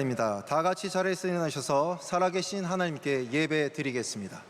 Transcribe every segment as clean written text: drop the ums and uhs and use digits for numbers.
입니다. 다 같이 자리에서 일어나셔서 살아계신 하나님께 예배 드리겠습니다.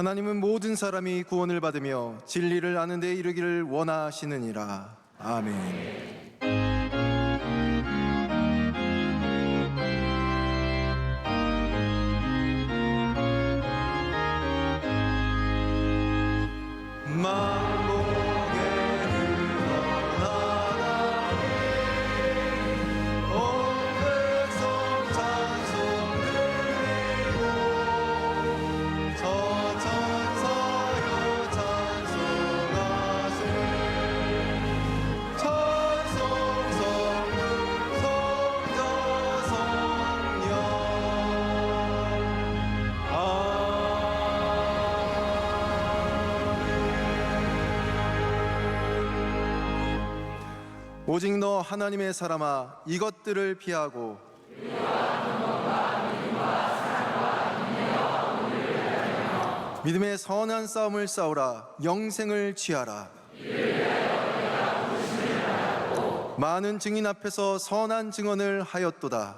하나님은 모든 사람이 구원을 받으며 진리를 아는 데 이르기를 원하시느니라. 아멘. 오직 너 하나님의 사람아, 이것들을 피하고 믿음의 선한 싸움을 싸우라. 영생을 취하라. 많은 증인 앞에서 선한 증언을 하였도다.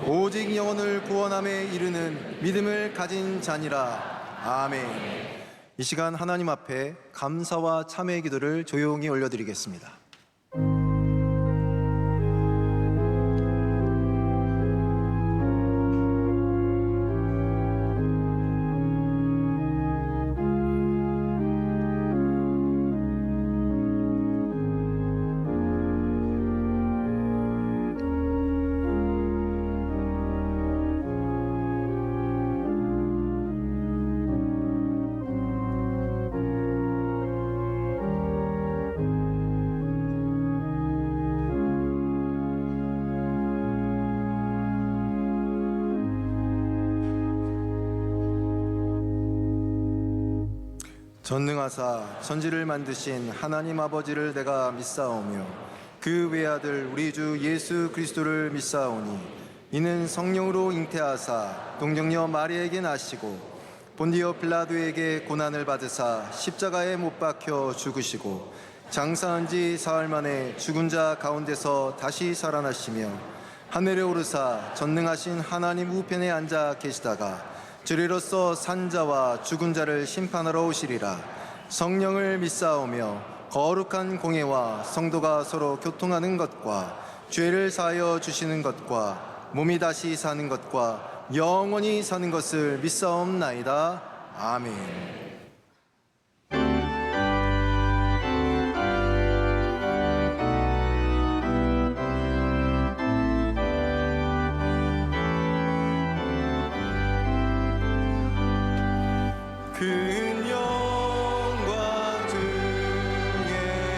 오직 영혼을 구원함에 이르는 믿음을 가진 자니라. 아멘. 이 시간 하나님 앞에 감사와 참회의 기도를 조용히 올려드리겠습니다. 전능하사 천지를 만드신 하나님 아버지를 내가 믿사오며 그 외아들 우리 주 예수 그리스도를 믿사오니 이는 성령으로 잉태하사 동정녀 마리아에게 나시고 본디오 빌라도에게 고난을 받으사 십자가에 못 박혀 죽으시고 장사한 지 사흘 만에 죽은 자 가운데서 다시 살아나시며 하늘에 오르사 전능하신 하나님 우편에 앉아 계시다가 주리로서 산자와 죽은 자를 심판하러 오시리라. 성령을 믿사오며 거룩한 공예와 성도가 서로 교통하는 것과 죄를 사하여 주시는 것과 몸이 다시 사는 것과 영원히 사는 것을 믿사옵나이다. 아멘. 큰 영광 중에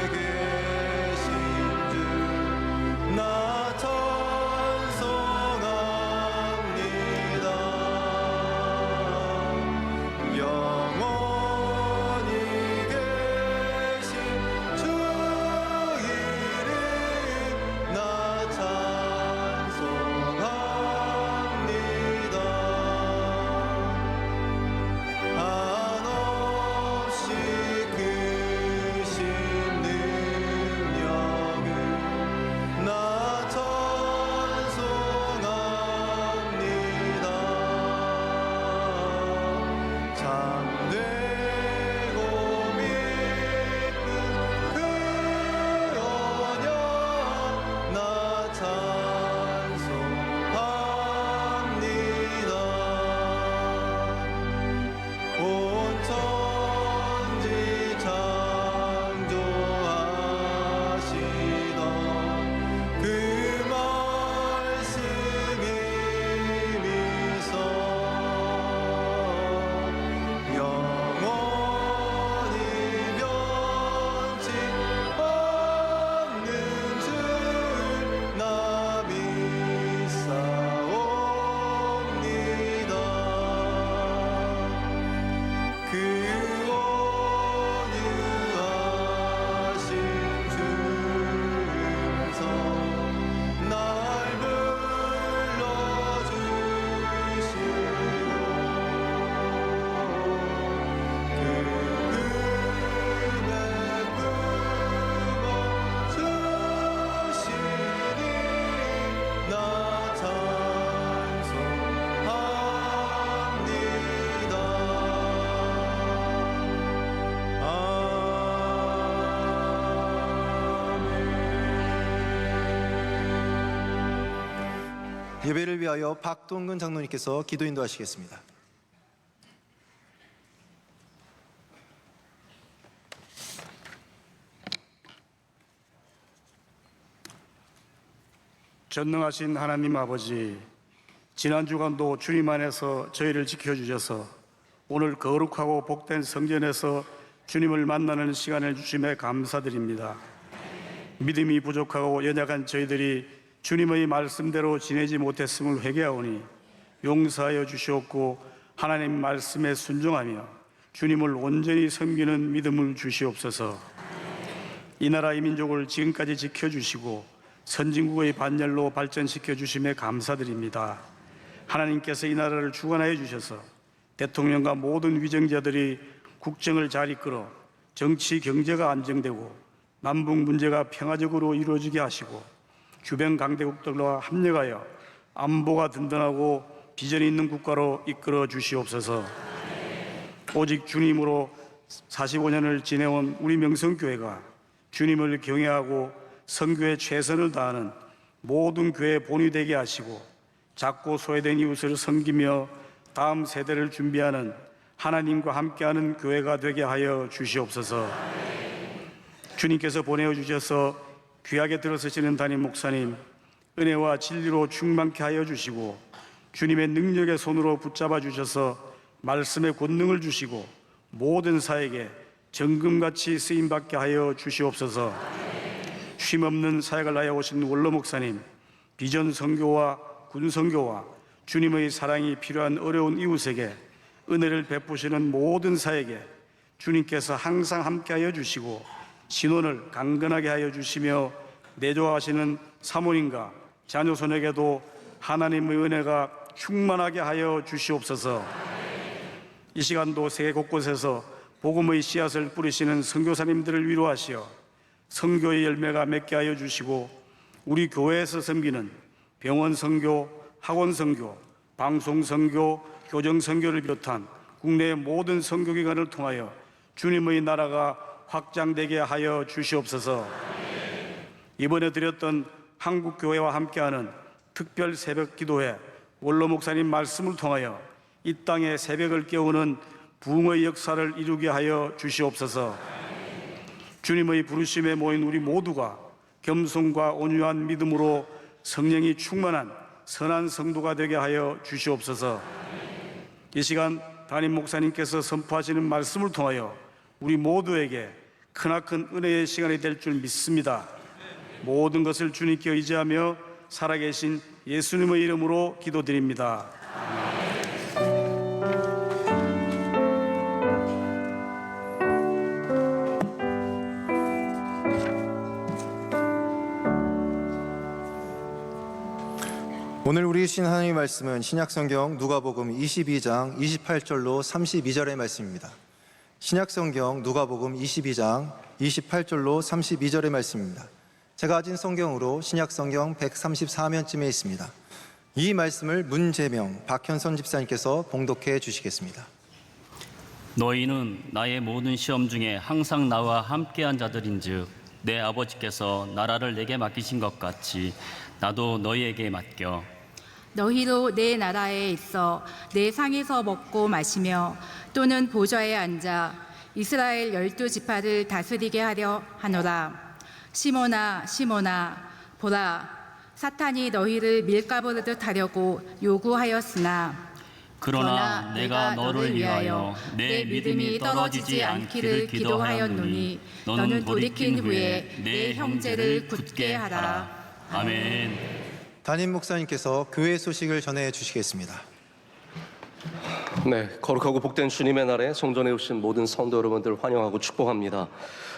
예배를 위하여 박동근 장로님께서 기도 인도하시겠습니다. 전능하신 하나님 아버지, 지난 주간도 주님 안에서 저희를 지켜주셔서 오늘 거룩하고 복된 성전에서 주님을 만나는 시간을 주심에 감사드립니다. 믿음이 부족하고 연약한 저희들이 주님의 말씀대로 지내지 못했음을 회개하오니 용서하여 주시옵고 하나님 말씀에 순종하며 주님을 온전히 섬기는 믿음을 주시옵소서. 이 나라 이 민족을 지금까지 지켜주시고 선진국의 반열로 발전시켜 주심에 감사드립니다. 하나님께서 이 나라를 주관하여 주셔서 대통령과 모든 위정자들이 국정을 잘 이끌어 정치 경제가 안정되고 남북 문제가 평화적으로 이루어지게 하시고 주변 강대국들과 협력하여 안보가 든든하고 비전이 있는 국가로 이끌어 주시옵소서. 오직 주님으로 45년을 지내온 우리 명성교회가 주님을 경외하고 선교에 최선을 다하는 모든 교회 본이 되게 하시고 작고 소외된 이웃을 섬기며 다음 세대를 준비하는 하나님과 함께하는 교회가 되게 하여 주시옵소서. 주님께서 보내어 주셔서 귀하게 들어서시는 담임 목사님, 은혜와 진리로 충만케 하여 주시고 주님의 능력의 손으로 붙잡아 주셔서 말씀의 권능을 주시고 모든 사에게 정금같이 쓰임받게 하여 주시옵소서. 쉼없는 사역을 하여 오신 원로 목사님, 비전 선교와 군 선교와 주님의 사랑이 필요한 어려운 이웃에게 은혜를 베푸시는 모든 사에게 주님께서 항상 함께하여 주시고 신원을 강건하게 하여 주시며 내조하시는 사모님과 자녀손에게도 하나님의 은혜가 충만하게 하여 주시옵소서. 이 시간도 세계 곳곳에서 복음의 씨앗을 뿌리시는 선교사님들을 위로하시어 선교의 열매가 맺게 하여 주시고 우리 교회에서 섬기는 병원 선교, 학원 선교, 방송 선교, 교정 선교를 비롯한 국내의 모든 선교기관을 통하여 주님의 나라가 확장되게 하여 주시옵소서. 이번에 드렸던 한국교회와 함께하는 특별 새벽 기도회 원로 목사님 말씀을 통하여 이 땅의 새벽을 깨우는 부흥의 역사를 이루게 하여 주시옵소서. 주님의 부르심에 모인 우리 모두가 겸손과 온유한 믿음으로 성령이 충만한 선한 성도가 되게 하여 주시옵소서. 이 시간 담임 목사님께서 선포하시는 말씀을 통하여 우리 모두에게 크나큰 은혜의 시간이 될 줄 믿습니다. 모든 것을 주님께 의지하며 살아계신 예수님의 이름으로 기도드립니다. 오늘 우리 주신 하나님의 말씀은 신약성경 누가복음 22장 28절로 32절의 말씀입니다. 신약성경 누가복음 22장 28절로 32절의 말씀입니다. 제가 가진 성경으로 신약성경 134면쯤에 있습니다. 이 말씀을 문재명 박현선 집사님께서 봉독해 주시겠습니다. 너희는 나의 모든 시험 중에 항상 나와 함께한 자들인즉 내 아버지께서 나라를 내게 맡기신 것 같이 나도 너희에게 맡겨. 너희도 내 나라에 있어 내 상에서 먹고 마시며 또는 보좌에 앉아 이스라엘 12지파를 다스리게 하려 하노라. 시몬아 시몬아 보라, 사탄이 너희를 밀가부르듯 하려고 요구하였으나 그러나 내가 너를 위하여 내 믿음이 떨어지지 않기를 기도하였노니 너는 돌이킨 후에 내 형제를 굳게 하라. 아멘. 담임 목사님께서 교회 소식을 전해 주시겠습니다. 네, 거룩하고 복된 주님의 날에 성전에 오신 모든 성도 여러분들 환영하고 축복합니다.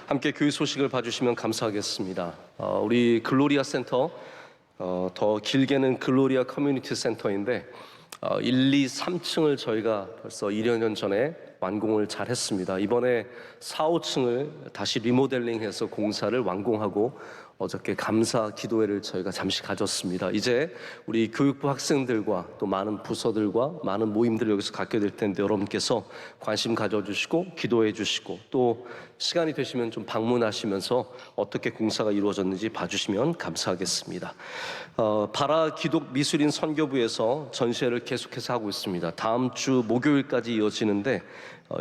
함께 교회 소식을 봐주시면 감사하겠습니다. 우리 글로리아 센터, 더 길게는 글로리아 커뮤니티 센터인데 1, 2, 3층을 저희가 벌써 1여 년 전에 완공을 잘 했습니다. 이번에 4, 5층을 다시 리모델링해서 공사를 완공하고 어저께 감사 기도회를 저희가 잠시 가졌습니다. 이제 우리 교육부 학생들과 또 많은 부서들과 많은 모임들을 여기서 갖게 될 텐데 여러분께서 관심 가져주시고 기도해 주시고 또 시간이 되시면 좀 방문하시면서 어떻게 공사가 이루어졌는지 봐주시면 감사하겠습니다. 바라 기독 미술인 선교부에서 전시회를 계속해서 하고 있습니다. 다음 주 목요일까지 이어지는데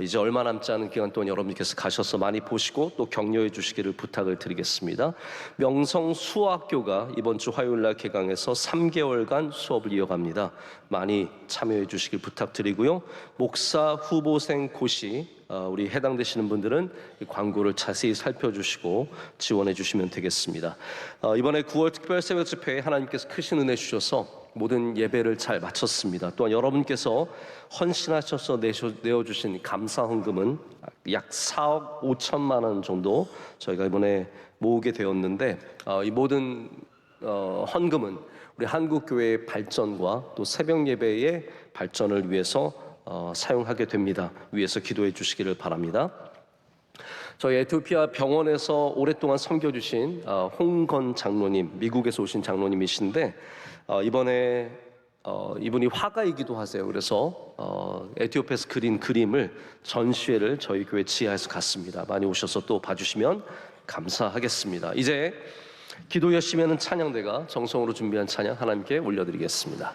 이제 얼마 남지 않은 기간 동안 여러분께서 가셔서 많이 보시고 또 격려해 주시기를 부탁을 드리겠습니다. 명성 수학교가 이번 주 화요일 날 개강해서 3개월간 수업을 이어갑니다. 많이 참여해 주시길 부탁드리고요. 목사 후보생 고시 우리 해당되시는 분들은 이 광고를 자세히 살펴주시고 지원해 주시면 되겠습니다. 이번에 9월 특별 새벽 집회에 하나님께서 크신 은혜 주셔서 모든 예배를 잘 마쳤습니다. 또한 여러분께서 헌신하셔서 내어주신 감사 헌금은 약 4억 5천만 원 정도 저희가 이번에 모으게 되었는데 이 모든 헌금은 우리 한국교회의 발전과 또 새벽 예배의 발전을 위해서 사용하게 됩니다. 위해서 기도해 주시기를 바랍니다. 저희 에티오피아 병원에서 오랫동안 섬겨주신 홍건 장로님, 미국에서 오신 장로님이신데 이번에 이분이 화가이기도 하세요. 그래서 에티오피아에서 그린 그림을 전시회를 저희 교회 지하에서 갔습니다. 많이 오셔서 또 봐주시면 감사하겠습니다. 이제 기도 열심히 하는 찬양대가 정성으로 준비한 찬양 하나님께 올려드리겠습니다.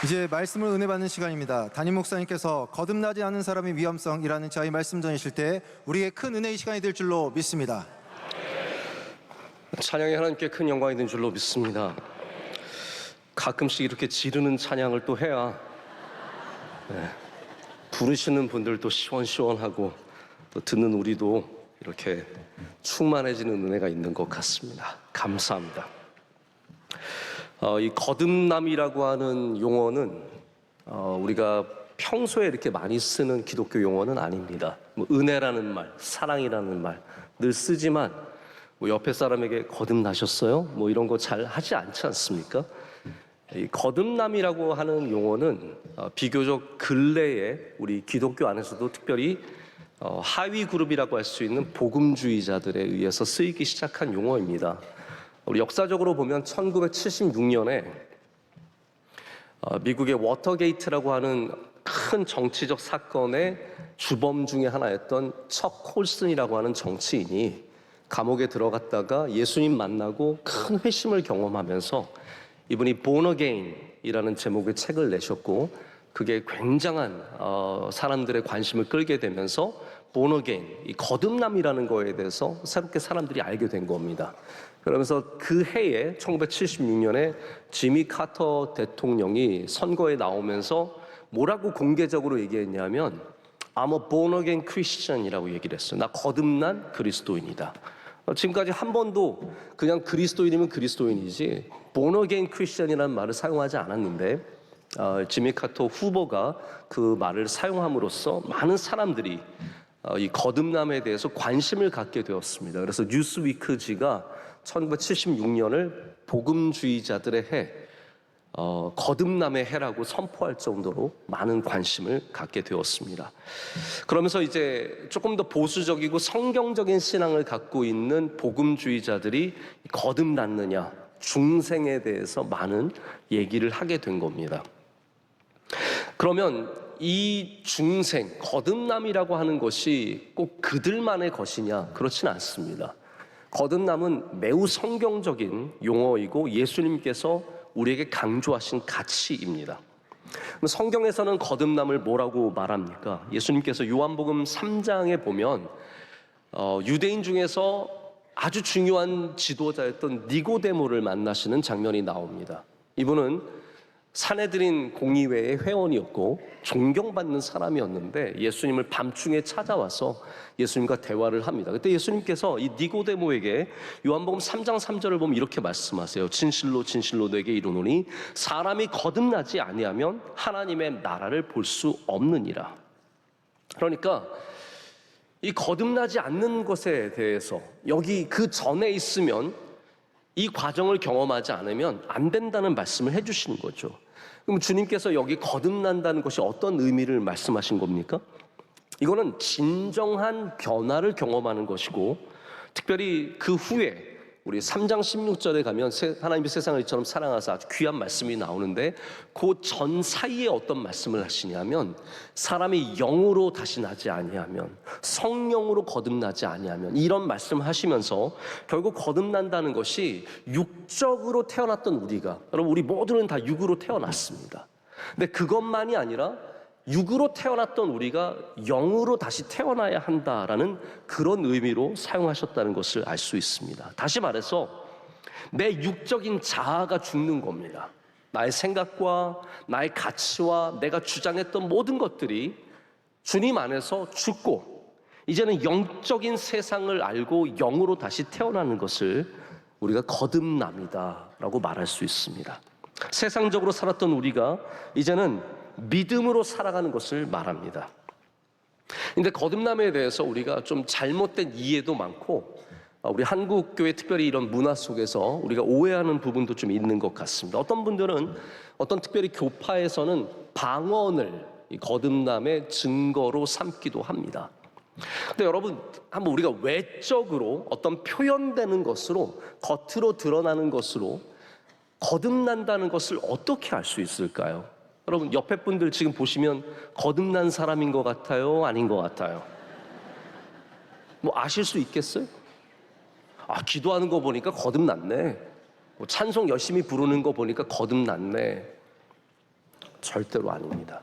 이제 말씀을 은혜 받는 시간입니다. 담임 목사님께서 거듭나지 않은 사람의 위험성이라는 저희 말씀 전이실 때 우리에게 큰 은혜의 시간이 될 줄로 믿습니다. 찬양이 하나님께 큰 영광이 된 줄로 믿습니다. 가끔씩 이렇게 지르는 찬양을 또 해야 부르시는 분들도 시원시원하고 또 듣는 우리도 이렇게 충만해지는 은혜가 있는 것 같습니다. 감사합니다. 이 거듭남이라고 하는 용어는 우리가 평소에 이렇게 많이 쓰는 기독교 용어는 아닙니다. 뭐 은혜라는 말, 사랑이라는 말 늘 쓰지만 뭐 옆에 사람에게 거듭나셨어요? 뭐 이런 거 잘 하지 않지 않습니까? 이 거듭남이라고 하는 용어는 비교적 근래에 우리 기독교 안에서도 특별히 하위 그룹이라고 할 수 있는 복음주의자들에 의해서 쓰이기 시작한 용어입니다. 우리 역사적으로 보면 1976년에 미국의 워터게이트라고 하는 큰 정치적 사건의 주범 중에 하나였던 척 콜슨이라고 하는 정치인이 감옥에 들어갔다가 예수님 만나고 큰 회심을 경험하면서 이분이 Born Again이라는 제목의 책을 내셨고 그게 굉장한 사람들의 관심을 끌게 되면서 Born Again, 이 거듭남이라는 거에 대해서 새롭게 사람들이 알게 된 겁니다. 그러면서 그 해에 1976년에 지미 카터 대통령이 선거에 나오면서 뭐라고 공개적으로 얘기했냐면 I'm a born again Christian이라고 얘기를 했어요. 나 거듭난 그리스도인이다. 지금까지 한 번도 그냥 그리스도인이면 그리스도인이지 born again Christian이라는 말을 사용하지 않았는데 지미 카터 후보가 그 말을 사용함으로써 많은 사람들이 이 거듭남에 대해서 관심을 갖게 되었습니다. 그래서 뉴스위크지가 1976년을 복음주의자들의 해, 거듭남의 해라고 선포할 정도로 많은 관심을 갖게 되었습니다. 그러면서 이제 조금 더 보수적이고 성경적인 신앙을 갖고 있는 복음주의자들이 거듭났느냐, 중생에 대해서 많은 얘기를 하게 된 겁니다. 그러면 이 중생, 거듭남이라고 하는 것이 꼭 그들만의 것이냐? 그렇지는 않습니다. 거듭남은 매우 성경적인 용어이고 예수님께서 우리에게 강조하신 가치입니다. 성경에서는 거듭남을 뭐라고 말합니까? 예수님께서 요한복음 3장에 보면 유대인 중에서 아주 중요한 지도자였던 니고데모를 만나시는 장면이 나옵니다. 이분은 사내들인 공의회의 회원이었고 존경받는 사람이었는데 예수님을 밤중에 찾아와서 예수님과 대화를 합니다. 그때 예수님께서 이 니고데모에게 요한복음 3장 3절을 보면 이렇게 말씀하세요. 진실로 진실로 내게 이르노니 사람이 거듭나지 아니하면 하나님의 나라를 볼 수 없느니라. 그러니까 이 거듭나지 않는 것에 대해서 여기 그 전에 있으면 이 과정을 경험하지 않으면 안 된다는 말씀을 해주시는 거죠. 그럼 주님께서 여기 거듭난다는 것이 어떤 의미를 말씀하신 겁니까? 이거는 진정한 변화를 경험하는 것이고 특별히 그 후에 우리 3장 16절에 가면 하나님이 세상을 이처럼 사랑하사 아주 귀한 말씀이 나오는데 그 전 사이에 어떤 말씀을 하시냐면 사람이 영으로 다시 나지 아니하면 성령으로 거듭나지 아니하면 이런 말씀을 하시면서 결국 거듭난다는 것이 육적으로 태어났던 우리가 여러분 우리 모두는 다 육으로 태어났습니다. 근데 그것만이 아니라 육으로 태어났던 우리가 영으로 다시 태어나야 한다라는 그런 의미로 사용하셨다는 것을 알 수 있습니다. 다시 말해서 내 육적인 자아가 죽는 겁니다. 나의 생각과 나의 가치와 내가 주장했던 모든 것들이 주님 안에서 죽고 이제는 영적인 세상을 알고 영으로 다시 태어나는 것을 우리가 거듭남이다라고 말할 수 있습니다. 세상적으로 살았던 우리가 이제는 믿음으로 살아가는 것을 말합니다. 근데 거듭남에 대해서 우리가 좀 잘못된 이해도 많고 우리 한국 교회 특별히 이런 문화 속에서 우리가 오해하는 부분도 좀 있는 것 같습니다. 어떤 분들은 어떤 특별히 교파에서는 방언을 이 거듭남의 증거로 삼기도 합니다. 근데 여러분 한번 우리가 외적으로 어떤 표현되는 것으로 겉으로 드러나는 것으로 거듭난다는 것을 어떻게 알 수 있을까요? 여러분 옆에 분들 지금 보시면 거듭난 사람인 것 같아요? 아닌 것 같아요? 뭐 아실 수 있겠어요? 아 기도하는 거 보니까 거듭났네. 뭐 찬송 열심히 부르는 거 보니까 거듭났네. 절대로 아닙니다.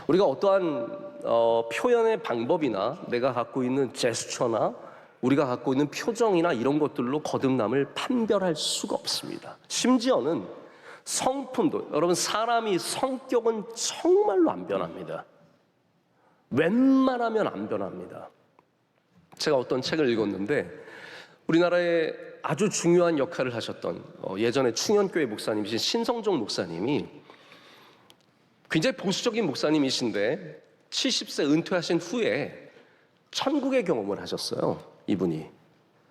우리가 어떠한 표현의 방법이나 내가 갖고 있는 제스처나 우리가 갖고 있는 표정이나 이런 것들로 거듭남을 판별할 수가 없습니다. 심지어는 성품도, 여러분 사람이 성격은 정말로 안 변합니다. 웬만하면 안 변합니다. 제가 어떤 책을 읽었는데 우리나라에 아주 중요한 역할을 하셨던 예전에 충현교회 목사님이신 신성종 목사님이 굉장히 보수적인 목사님이신데 70세 은퇴하신 후에 천국의 경험을 하셨어요. 이분이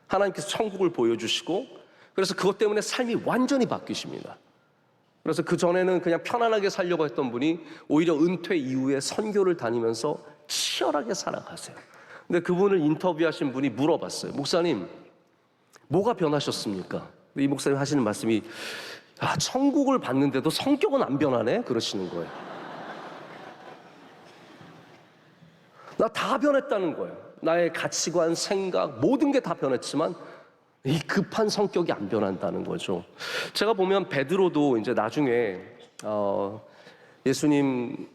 하나님께서 천국을 보여주시고 그래서 그것 때문에 삶이 완전히 바뀌십니다. 그래서 그 전에는 그냥 편안하게 살려고 했던 분이 오히려 은퇴 이후에 선교를 다니면서 치열하게 살아가세요. 근데 그분을 인터뷰하신 분이 물어봤어요. 목사님, 뭐가 변하셨습니까? 이 목사님 하시는 말씀이 천국을 봤는데도 성격은 안 변하네? 그러시는 거예요. 나 다 변했다는 거예요. 나의 가치관, 생각, 모든 게 다 변했지만 이 급한 성격이 안 변한다는 거죠. 제가 보면 베드로도 이제 나중에 예수님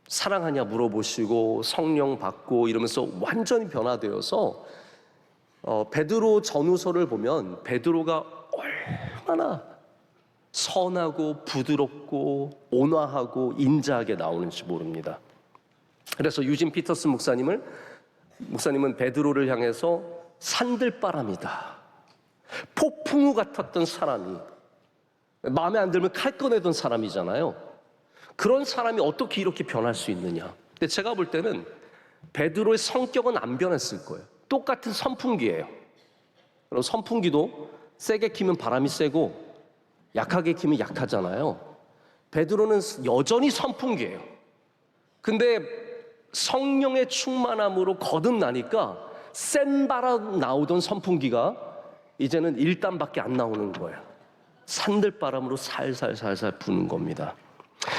사랑하냐 물어보시고 성령 받고 이러면서 완전히 변화되어서 베드로 전후서를 보면 베드로가 얼마나 선하고 부드럽고 온화하고 인자하게 나오는지 모릅니다. 그래서 유진 피터슨 목사님은 베드로를 향해서 산들바람이다, 폭풍우 같았던 사람이, 마음에 안 들면 칼 꺼내던 사람이잖아요. 그런 사람이 어떻게 이렇게 변할 수 있느냐. 근데 제가 볼 때는 베드로의 성격은 안 변했을 거예요. 똑같은 선풍기예요. 그리고 선풍기도 세게 키면 바람이 세고 약하게 키면 약하잖아요. 베드로는 여전히 선풍기예요. 근데 성령의 충만함으로 거듭나니까 센 바람 나오던 선풍기가 이제는 1단밖에 안 나오는 거예요. 산들바람으로 살살살살 부는 겁니다.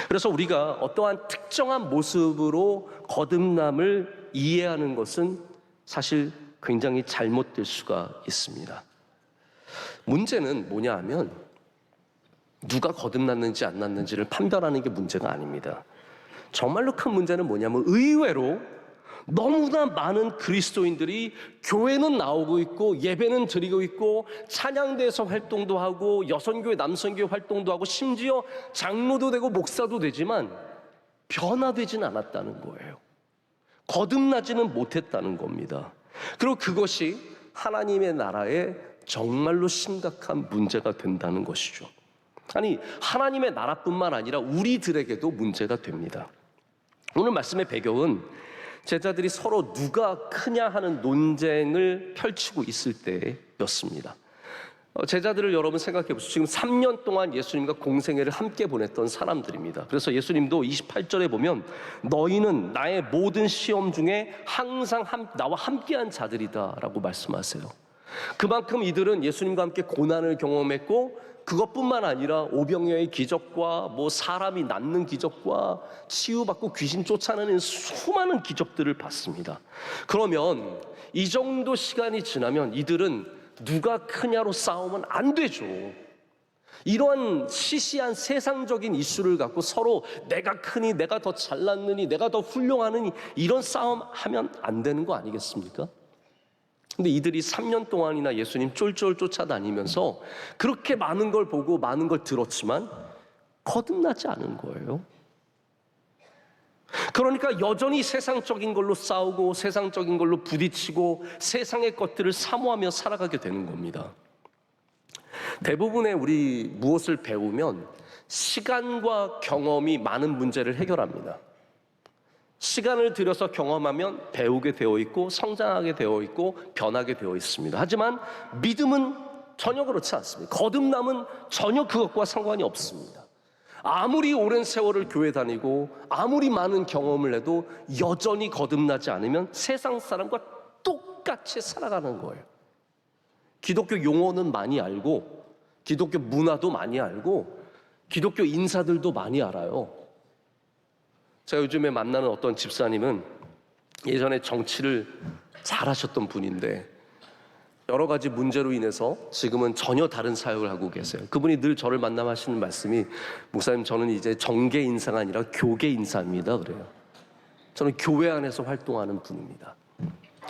그래서 우리가 어떠한 특정한 모습으로 거듭남을 이해하는 것은 사실 굉장히 잘못될 수가 있습니다. 문제는 뭐냐 하면 누가 거듭났는지 안 났는지를 판별하는 게 문제가 아닙니다. 정말로 큰 문제는 뭐냐면 의외로 너무나 많은 그리스도인들이 교회는 나오고 있고 예배는 드리고 있고 찬양대에서 활동도 하고 여선교회 남선교회 활동도 하고 심지어 장로도 되고 목사도 되지만 변화되진 않았다는 거예요. 거듭나지는 못했다는 겁니다. 그리고 그것이 하나님의 나라에 정말로 심각한 문제가 된다는 것이죠. 아니, 하나님의 나라뿐만 아니라 우리들에게도 문제가 됩니다. 오늘 말씀의 배경은 제자들이 서로 누가 크냐 하는 논쟁을 펼치고 있을 때였습니다. 제자들을 여러분 생각해 보세요. 지금 3년 동안 예수님과 공생애를 함께 보냈던 사람들입니다. 그래서 예수님도 28절에 보면 너희는 나의 모든 시험 중에 항상 나와 함께한 자들이다 라고 말씀하세요. 그만큼 이들은 예수님과 함께 고난을 경험했고 그것뿐만 아니라 오병이어의 기적과 사람이 낫는 기적과 치유받고 귀신 쫓아내는 수많은 기적들을 봤습니다. 그러면 이 정도 시간이 지나면 이들은 누가 크냐로 싸우면 안 되죠. 이러한 시시한 세상적인 이슈를 갖고 서로 내가 크니, 내가 더 잘났느니, 내가 더 훌륭하느니 이런 싸움 하면 안 되는 거 아니겠습니까? 근데 이들이 3년 동안이나 예수님 쫄쫄 쫓아다니면서 그렇게 많은 걸 보고 많은 걸 들었지만 거듭나지 않은 거예요. 그러니까 여전히 세상적인 걸로 싸우고 세상적인 걸로 부딪히고 세상의 것들을 사모하며 살아가게 되는 겁니다. 대부분의 우리 무엇을 배우면 시간과 경험이 많은 문제를 해결합니다. 시간을 들여서 경험하면 배우게 되어 있고 성장하게 되어 있고 변하게 되어 있습니다. 하지만 믿음은 전혀 그렇지 않습니다. 거듭남은 전혀 그것과 상관이 없습니다. 아무리 오랜 세월을 교회 다니고 아무리 많은 경험을 해도 여전히 거듭나지 않으면 세상 사람과 똑같이 살아가는 거예요. 기독교 용어는 많이 알고 기독교 문화도 많이 알고 기독교 인사들도 많이 알아요. 제가 요즘에 만나는 어떤 집사님은 예전에 정치를 잘하셨던 분인데 여러 가지 문제로 인해서 지금은 전혀 다른 사역을 하고 계세요. 그분이 늘 저를 만나면 하시는 말씀이, 목사님, 저는 이제 정계 인사가 아니라 교계 인사입니다. 그래요. 저는 교회 안에서 활동하는 분입니다.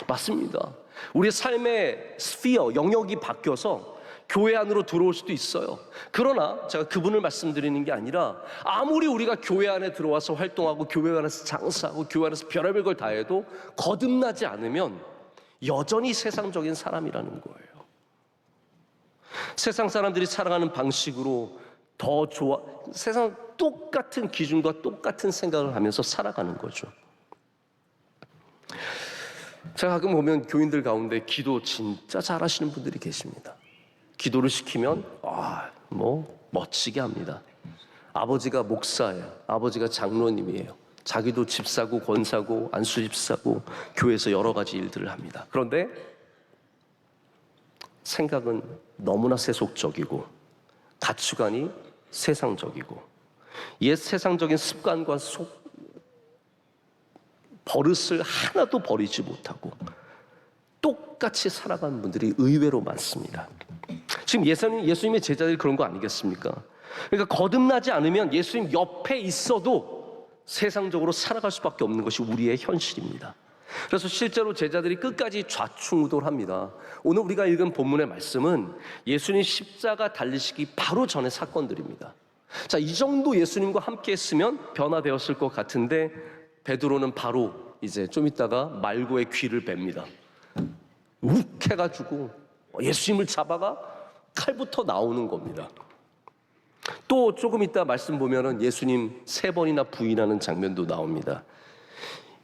맞습니다. 우리의 삶의 스피어, 영역이 바뀌어서 교회 안으로 들어올 수도 있어요. 그러나 제가 그분을 말씀드리는 게 아니라, 아무리 우리가 교회 안에 들어와서 활동하고 교회 안에서 장사하고 교회 안에서 별의별 걸 다 해도 거듭나지 않으면 여전히 세상적인 사람이라는 거예요. 세상 사람들이 살아가는 방식으로 더 좋아, 세상 똑같은 기준과 똑같은 생각을 하면서 살아가는 거죠. 제가 가끔 보면 교인들 가운데 기도 진짜 잘하시는 분들이 계십니다. 기도를 시키면 멋지게 합니다. 아버지가 목사예요. 아버지가 장로님이에요. 자기도 집사고 권사고 안수집사고 교회에서 여러 가지 일들을 합니다. 그런데 생각은 너무나 세속적이고 가치관이 세상적이고 옛 세상적인 습관과 버릇을 하나도 버리지 못하고 똑같이 살아가는 분들이 의외로 많습니다. 지금 예수님의 제자들이 그런 거 아니겠습니까? 그러니까 거듭나지 않으면 예수님 옆에 있어도 세상적으로 살아갈 수밖에 없는 것이 우리의 현실입니다. 그래서 실제로 제자들이 끝까지 좌충우돌합니다. 오늘 우리가 읽은 본문의 말씀은 예수님 십자가 달리시기 바로 전의 사건들입니다. 자, 이 정도 예수님과 함께 했으면 변화되었을 것 같은데 베드로는 바로 이제 좀 있다가 말고의 귀를 뺍니다. 욱 해가지고 예수님을 잡아가 칼부터 나오는 겁니다. 또 조금 이따 말씀 보면은 예수님 3번이나 부인하는 장면도 나옵니다.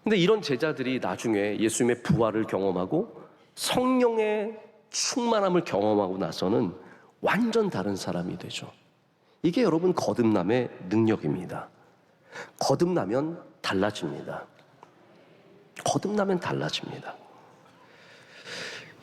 근데 이런 제자들이 나중에 예수님의 부활을 경험하고 성령의 충만함을 경험하고 나서는 완전 다른 사람이 되죠. 이게 여러분 거듭남의 능력입니다. 거듭나면 달라집니다. 거듭나면 달라집니다.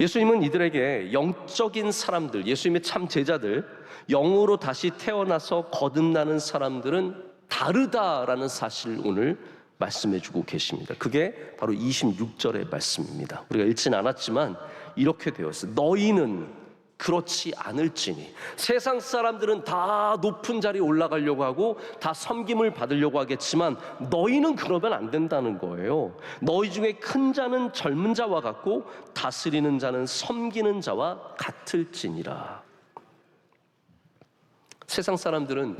예수님은 이들에게 영적인 사람들, 예수님의 참 제자들, 영으로 다시 태어나서 거듭나는 사람들은 다르다라는 사실을 오늘 말씀해 주고 계십니다. 그게 바로 26절의 말씀입니다. 우리가 읽진 않았지만 이렇게 되어 있어요. 너희는 그렇지 않을지니. 세상 사람들은 다 높은 자리에 올라가려고 하고 다 섬김을 받으려고 하겠지만 너희는 그러면 안 된다는 거예요. 너희 중에 큰 자는 젊은 자와 같고 다스리는 자는 섬기는 자와 같을지니라. 세상 사람들은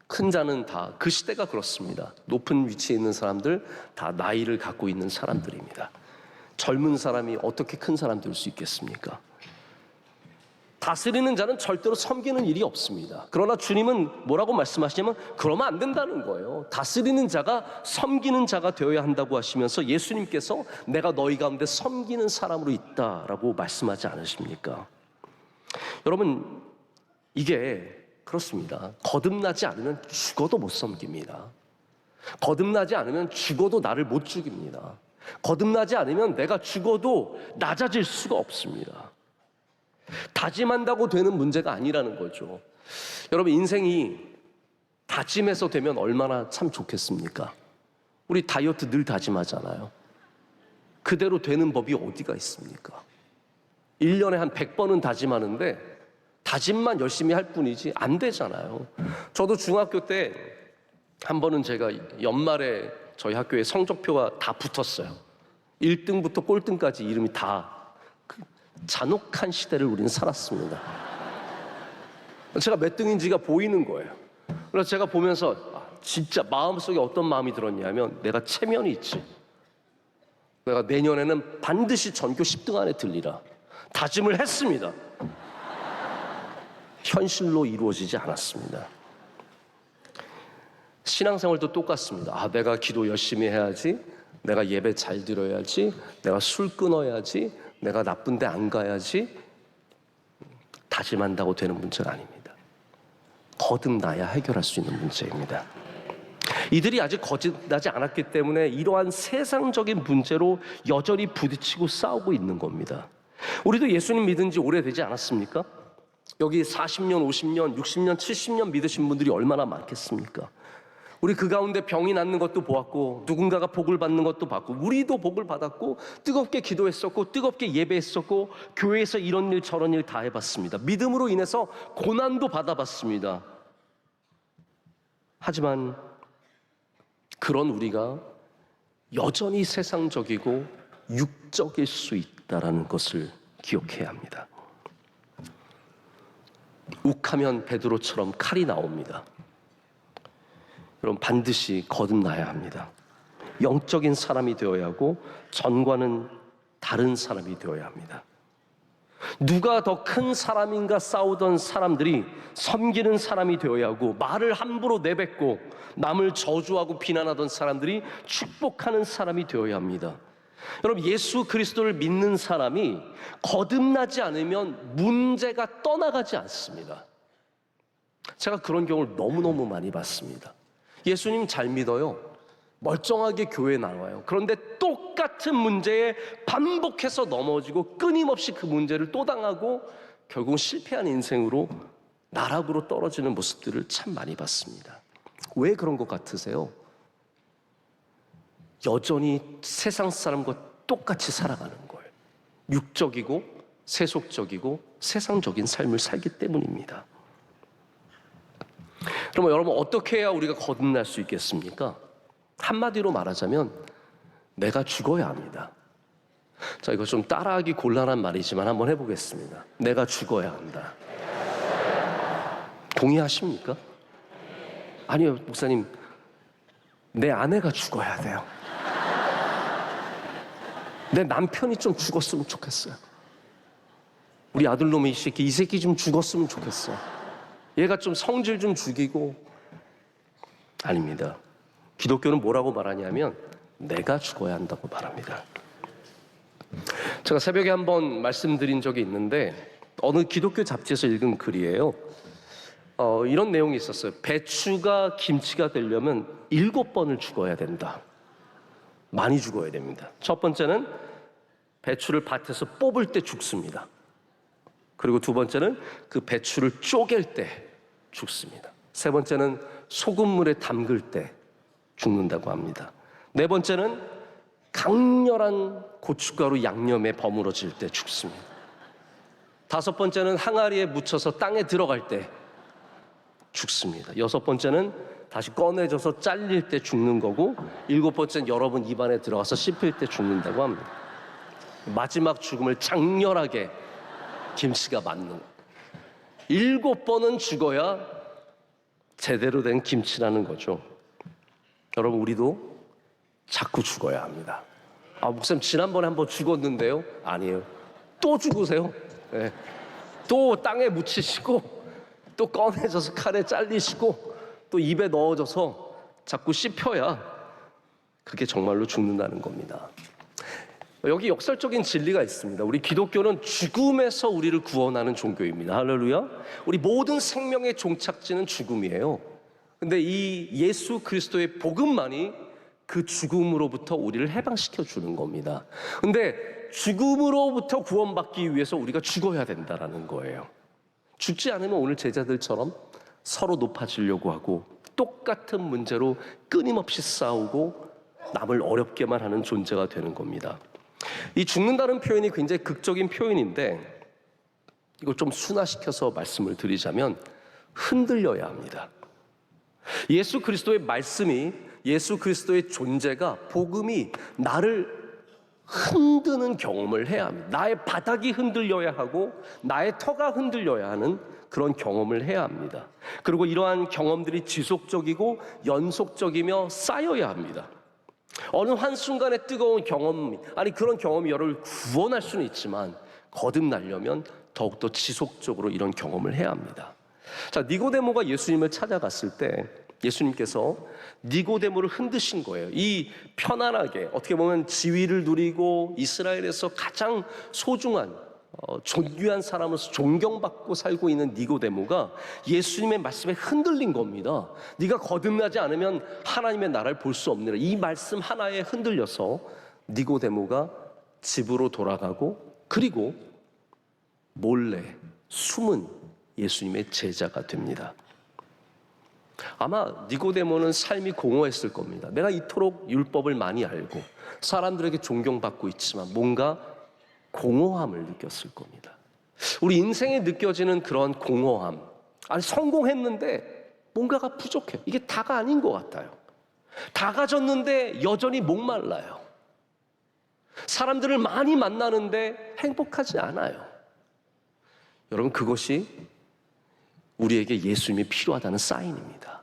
큰 자는 다, 그 시대가 그렇습니다. 높은 위치에 있는 사람들 다 나이를 갖고 있는 사람들입니다. 젊은 사람이 어떻게 큰 사람 될 수 있겠습니까? 다스리는 자는 절대로 섬기는 일이 없습니다. 그러나 주님은 뭐라고 말씀하시냐면 그러면 안 된다는 거예요. 다스리는 자가 섬기는 자가 되어야 한다고 하시면서 예수님께서 내가 너희 가운데 섬기는 사람으로 있다라고 말씀하지 않으십니까? 여러분, 이게 그렇습니다. 거듭나지 않으면 죽어도 못 섬깁니다. 거듭나지 않으면 죽어도 나를 못 죽입니다. 거듭나지 않으면 내가 죽어도 낮아질 수가 없습니다. 다짐한다고 되는 문제가 아니라는 거죠. 여러분, 인생이 다짐해서 되면 얼마나 참 좋겠습니까? 우리 다이어트 늘 다짐하잖아요. 그대로 되는 법이 어디가 있습니까? 1년에 한 100번은 다짐하는데 다짐만 열심히 할 뿐이지 안 되잖아요. 저도 중학교 때 한 번은 제가 연말에 저희 학교에 성적표가 다 붙었어요. 1등부터 꼴등까지 이름이 다. 잔혹한 시대를 우리는 살았습니다. 제가 몇 등인지가 보이는 거예요. 그래서 제가 보면서 진짜 마음속에 어떤 마음이 들었냐면 내가 체면이 있지. 내가 내년에는 반드시 전교 10등 안에 들리라. 다짐을 했습니다. 현실로 이루어지지 않았습니다. 신앙생활도 똑같습니다. 내가 기도 열심히 해야지, 내가 예배 잘 드려야지, 내가 술 끊어야지, 내가 나쁜 데 안 가야지. 다짐한다고 되는 문제는 아닙니다. 거듭나야 해결할 수 있는 문제입니다. 이들이 아직 거듭나지 않았기 때문에 이러한 세상적인 문제로 여전히 부딪히고 싸우고 있는 겁니다. 우리도 예수님 믿은 지 오래되지 않았습니까? 여기 40년, 50년, 60년, 70년 믿으신 분들이 얼마나 많겠습니까? 우리 그 가운데 병이 낫는 것도 보았고 누군가가 복을 받는 것도 봤고 우리도 복을 받았고 뜨겁게 기도했었고 뜨겁게 예배했었고 교회에서 이런 일 저런 일 다 해봤습니다. 믿음으로 인해서 고난도 받아봤습니다. 하지만 그런 우리가 여전히 세상적이고 육적일 수 있다는 것을 기억해야 합니다. 욱하면 베드로처럼 칼이 나옵니다. 여러분, 반드시 거듭나야 합니다. 영적인 사람이 되어야 하고 전과는 다른 사람이 되어야 합니다. 누가 더 큰 사람인가 싸우던 사람들이 섬기는 사람이 되어야 하고, 말을 함부로 내뱉고 남을 저주하고 비난하던 사람들이 축복하는 사람이 되어야 합니다. 여러분, 예수 그리스도를 믿는 사람이 거듭나지 않으면 문제가 떠나가지 않습니다. 제가 그런 경우를 너무너무 많이 봤습니다. 예수님 잘 믿어요. 멀쩡하게 교회 나와요. 그런데 똑같은 문제에 반복해서 넘어지고 끊임없이 그 문제를 또 당하고 결국 실패한 인생으로 나락으로 떨어지는 모습들을 참 많이 봤습니다. 왜 그런 것 같으세요? 여전히 세상 사람과 똑같이 살아가는 거예요. 육적이고 세속적이고 세상적인 삶을 살기 때문입니다. 그러면 여러분, 어떻게 해야 우리가 거듭날 수 있겠습니까? 한마디로 말하자면 내가 죽어야 합니다. 자, 이거 좀 따라하기 곤란한 말이지만 한번 해보겠습니다. 내가 죽어야 한다. 동의하십니까? 아니요, 목사님, 내 아내가 죽어야 돼요. 내 남편이 좀 죽었으면 좋겠어요. 우리 아들놈이 이 새끼 좀 죽었으면 좋겠어. 얘가 좀 성질 좀 죽이고. 아닙니다. 기독교는 뭐라고 말하냐면 내가 죽어야 한다고 말합니다. 제가 새벽에 한번 말씀드린 적이 있는데 어느 기독교 잡지에서 읽은 글이에요. 이런 내용이 있었어요. 배추가 김치가 되려면 7번을 죽어야 된다. 많이 죽어야 됩니다. 첫 번째는 배추를 밭에서 뽑을 때 죽습니다. 그리고 두 번째는 그 배추를 쪼갤 때 죽습니다. 세 번째는 소금물에 담글 때 죽는다고 합니다. 네 번째는 강렬한 고춧가루 양념에 버무러질 때 죽습니다. 다섯 번째는 항아리에 묻혀서 땅에 들어갈 때 죽습니다. 여섯 번째는 다시 꺼내져서 잘릴 때 죽는 거고, 일곱 번째는 여러분 입안에 들어가서 씹힐 때 죽는다고 합니다. 마지막 죽음을 장렬하게 김치가 맞는 7번은 죽어야 제대로 된 김치라는 거죠. 여러분, 우리도 자꾸 죽어야 합니다. 목사님, 지난번에 한번 죽었는데요? 아니에요. 또 죽으세요. 네. 또 땅에 묻히시고 또 꺼내져서 칼에 잘리시고 또 입에 넣어져서 자꾸 씹혀야 그게 정말로 죽는다는 겁니다. 여기 역설적인 진리가 있습니다. 우리 기독교는 죽음에서 우리를 구원하는 종교입니다. 할렐루야. 우리 모든 생명의 종착지는 죽음이에요. 근데 이 예수 그리스도의 복음만이 그 죽음으로부터 우리를 해방시켜 주는 겁니다. 근데 죽음으로부터 구원받기 위해서 우리가 죽어야 된다는 거예요. 죽지 않으면 오늘 제자들처럼 서로 높아지려고 하고 똑같은 문제로 끊임없이 싸우고 남을 어렵게만 하는 존재가 되는 겁니다. 이 죽는다는 표현이 굉장히 극적인 표현인데 이걸 좀 순화시켜서 말씀을 드리자면 흔들려야 합니다. 예수 그리스도의 말씀이, 예수 그리스도의 존재가, 복음이 나를 흔드는 경험을 해야 합니다. 나의 바닥이 흔들려야 하고 나의 터가 흔들려야 하는 그런 경험을 해야 합니다. 그리고 이러한 경험들이 지속적이고 연속적이며 쌓여야 합니다. 어느 한순간의 뜨거운 경험, 그런 경험이 여러분을 구원할 수는 있지만 거듭나려면 더욱더 지속적으로 이런 경험을 해야 합니다. 자, 니고데모가 예수님을 찾아갔을 때 예수님께서 니고데모를 흔드신 거예요. 이 편안하게, 어떻게 보면 지위를 누리고 이스라엘에서 가장 소중한 존귀한 사람으로서 존경받고 살고 있는 니고데모가 예수님의 말씀에 흔들린 겁니다. 네가 거듭나지 않으면 하나님의 나라를 볼 수 없느라. 이 말씀 하나에 흔들려서 니고데모가 집으로 돌아가고, 그리고 몰래 숨은 예수님의 제자가 됩니다. 아마 니고데모는 삶이 공허했을 겁니다. 내가 이토록 율법을 많이 알고 사람들에게 존경받고 있지만 뭔가 공허함을 느꼈을 겁니다. 우리 인생에 느껴지는 그런 공허함, 아니 성공했는데 뭔가가 부족해요. 이게 다가 아닌 것 같아요. 다 가졌는데 여전히 목말라요. 사람들을 많이 만나는데 행복하지 않아요. 여러분, 그것이 우리에게 예수님이 필요하다는 사인입니다.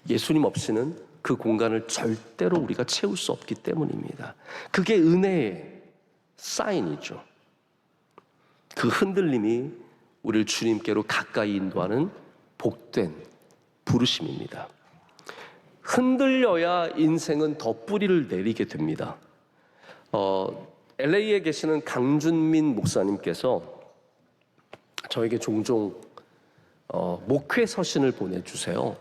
예수님 없이는 그 공간을 절대로 우리가 채울 수 없기 때문입니다. 그게 은혜의 사인이죠. 그 흔들림이 우리를 주님께로 가까이 인도하는 복된 부르심입니다. 흔들려야 인생은 더 뿌리를 내리게 됩니다. LA에 계시는 강준민 목사님께서 저에게 종종 목회 서신을 보내주세요.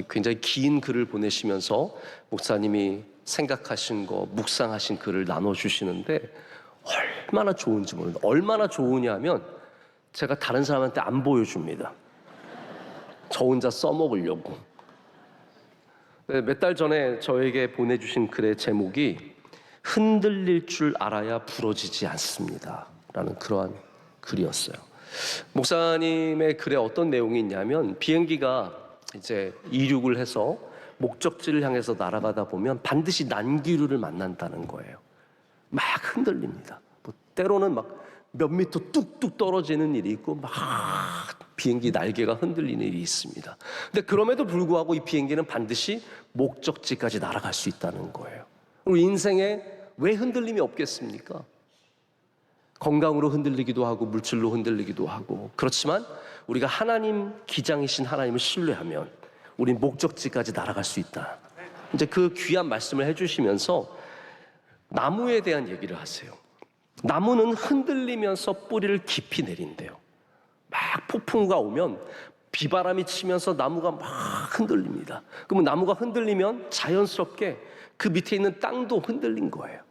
굉장히 긴 글을 보내시면서 목사님이 생각하신 거, 묵상하신 글을 나눠주시는데 얼마나 좋은지 모릅니다. 얼마나 좋으냐면 제가 다른 사람한테 안 보여줍니다. 저 혼자 써먹으려고. 몇 달 전에 저에게 보내주신 글의 제목이 흔들릴 줄 알아야 부러지지 않습니다 라는 그러한 글이었어요. 목사님의 글에 어떤 내용이 있냐면, 비행기가 이제 이륙을 해서 목적지를 향해서 날아가다 보면 반드시 난기류를 만난다는 거예요. 막 흔들립니다. 뭐 때로는 막 몇 미터 뚝뚝 떨어지는 일이 있고 막 비행기 날개가 흔들리는 일이 있습니다. 근데 그럼에도 불구하고 이 비행기는 반드시 목적지까지 날아갈 수 있다는 거예요. 우리 인생에 왜 흔들림이 없겠습니까? 건강으로 흔들리기도 하고 물질로 흔들리기도 하고, 그렇지만 우리가 하나님 기장이신 하나님을 신뢰하면 우린 목적지까지 날아갈 수 있다. 이제 그 귀한 말씀을 해주시면서 나무에 대한 얘기를 하세요. 나무는 흔들리면서 뿌리를 깊이 내린대요. 막 폭풍우가 오면 비바람이 치면서 나무가 막 흔들립니다. 그러면 나무가 흔들리면 자연스럽게 그 밑에 있는 땅도 흔들린 거예요.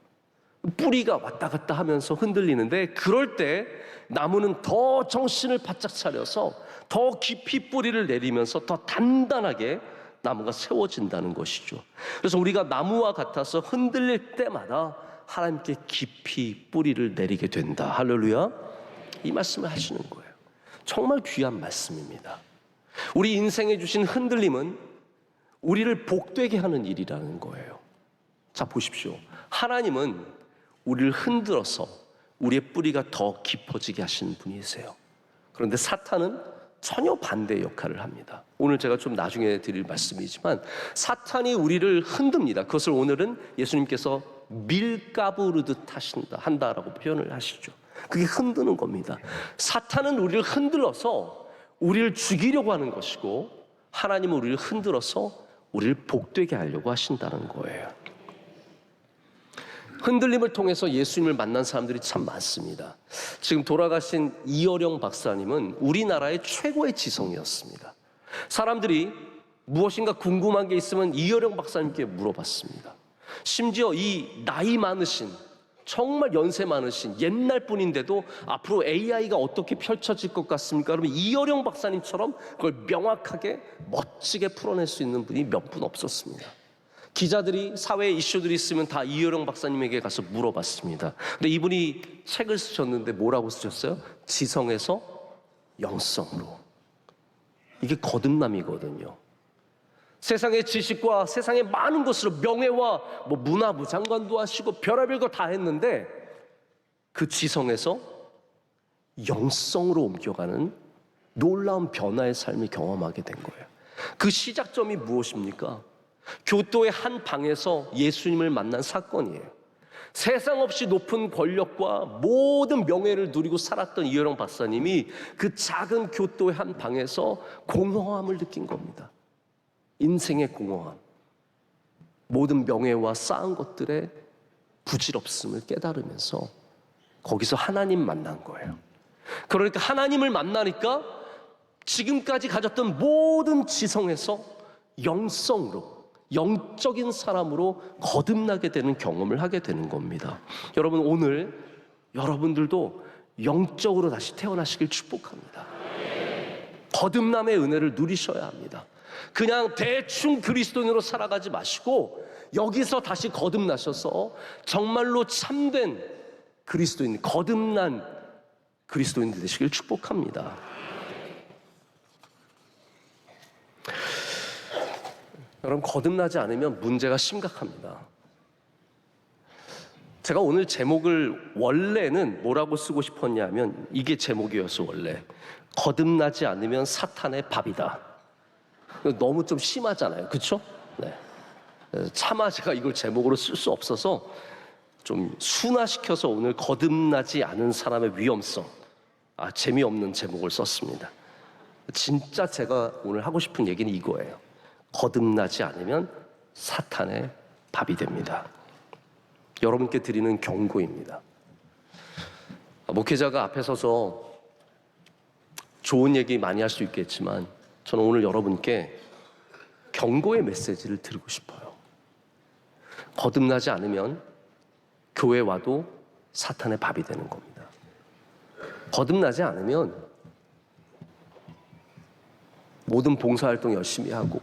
뿌리가 왔다 갔다 하면서 흔들리는데, 그럴 때 나무는 더 정신을 바짝 차려서 더 깊이 뿌리를 내리면서 더 단단하게 나무가 세워진다는 것이죠. 그래서 우리가 나무와 같아서 흔들릴 때마다 하나님께 깊이 뿌리를 내리게 된다. 할렐루야. 이 말씀을 하시는 거예요. 정말 귀한 말씀입니다. 우리 인생에 주신 흔들림은 우리를 복되게 하는 일이라는 거예요. 자, 보십시오. 하나님은 우리를 흔들어서 우리의 뿌리가 더 깊어지게 하시는 분이세요. 그런데 사탄은 전혀 반대의 역할을 합니다. 오늘 제가 좀 나중에 드릴 말씀이지만 사탄이 우리를 흔듭니다. 그것을 오늘은 예수님께서 밀가부르듯 한다라고 표현을 하시죠. 그게 흔드는 겁니다. 사탄은 우리를 흔들어서 우리를 죽이려고 하는 것이고, 하나님은 우리를 흔들어서 우리를 복되게 하려고 하신다는 거예요. 흔들림을 통해서 예수님을 만난 사람들이 참 많습니다. 지금 돌아가신 이어령 박사님은 우리나라의 최고의 지성이었습니다. 사람들이 무엇인가 궁금한 게 있으면 이어령 박사님께 물어봤습니다. 심지어 이 나이 많으신, 정말 연세 많으신 옛날 분인데도 앞으로 AI가 어떻게 펼쳐질 것 같습니까? 그러면 이어령 박사님처럼 그걸 명확하게 멋지게 풀어낼 수 있는 분이 몇 분 없었습니다. 기자들이 사회 이슈들이 있으면 다 이어령 박사님에게 가서 물어봤습니다. 근데 이분이 책을 쓰셨는데 뭐라고 쓰셨어요? 지성에서 영성으로. 이게 거듭남이거든요. 세상의 지식과 세상의 많은 것으로 명예와 문화부 장관도 하시고 별의별 거 다 했는데 그 지성에서 영성으로 옮겨가는 놀라운 변화의 삶을 경험하게 된 거예요. 그 시작점이 무엇입니까? 교토의 한 방에서 예수님을 만난 사건이에요. 세상 없이 높은 권력과 모든 명예를 누리고 살았던 이어령 박사님이 그 작은 교토의 한 방에서 공허함을 느낀 겁니다. 인생의 공허함, 모든 명예와 쌓은 것들의 부질없음을 깨달으면서 거기서 하나님 만난 거예요. 그러니까 하나님을 만나니까 지금까지 가졌던 모든 지성에서 영성으로, 영적인 사람으로 거듭나게 되는 경험을 하게 되는 겁니다. 여러분, 오늘 여러분들도 영적으로 다시 태어나시길 축복합니다. 거듭남의 은혜를 누리셔야 합니다. 그냥 대충 그리스도인으로 살아가지 마시고 여기서 다시 거듭나셔서 정말로 참된 그리스도인, 거듭난 그리스도인 되시길 축복합니다. 여러분, 거듭나지 않으면 문제가 심각합니다. 제가 오늘 제목을 원래는 뭐라고 쓰고 싶었냐면 이게 제목이었어. 원래 거듭나지 않으면 사탄의 밥이다. 너무 좀 심하잖아요, 그렇죠? 네. 차마 제가 이걸 제목으로 쓸 수 없어서 좀 순화시켜서 오늘 거듭나지 않은 사람의 위험성, 재미없는 제목을 썼습니다. 진짜 제가 오늘 하고 싶은 얘기는 이거예요. 거듭나지 않으면 사탄의 밥이 됩니다. 여러분께 드리는 경고입니다. 목회자가 앞에 서서 좋은 얘기 많이 할 수 있겠지만 저는 오늘 여러분께 경고의 메시지를 드리고 싶어요. 거듭나지 않으면 교회 와도 사탄의 밥이 되는 겁니다. 거듭나지 않으면 모든 봉사활동 열심히 하고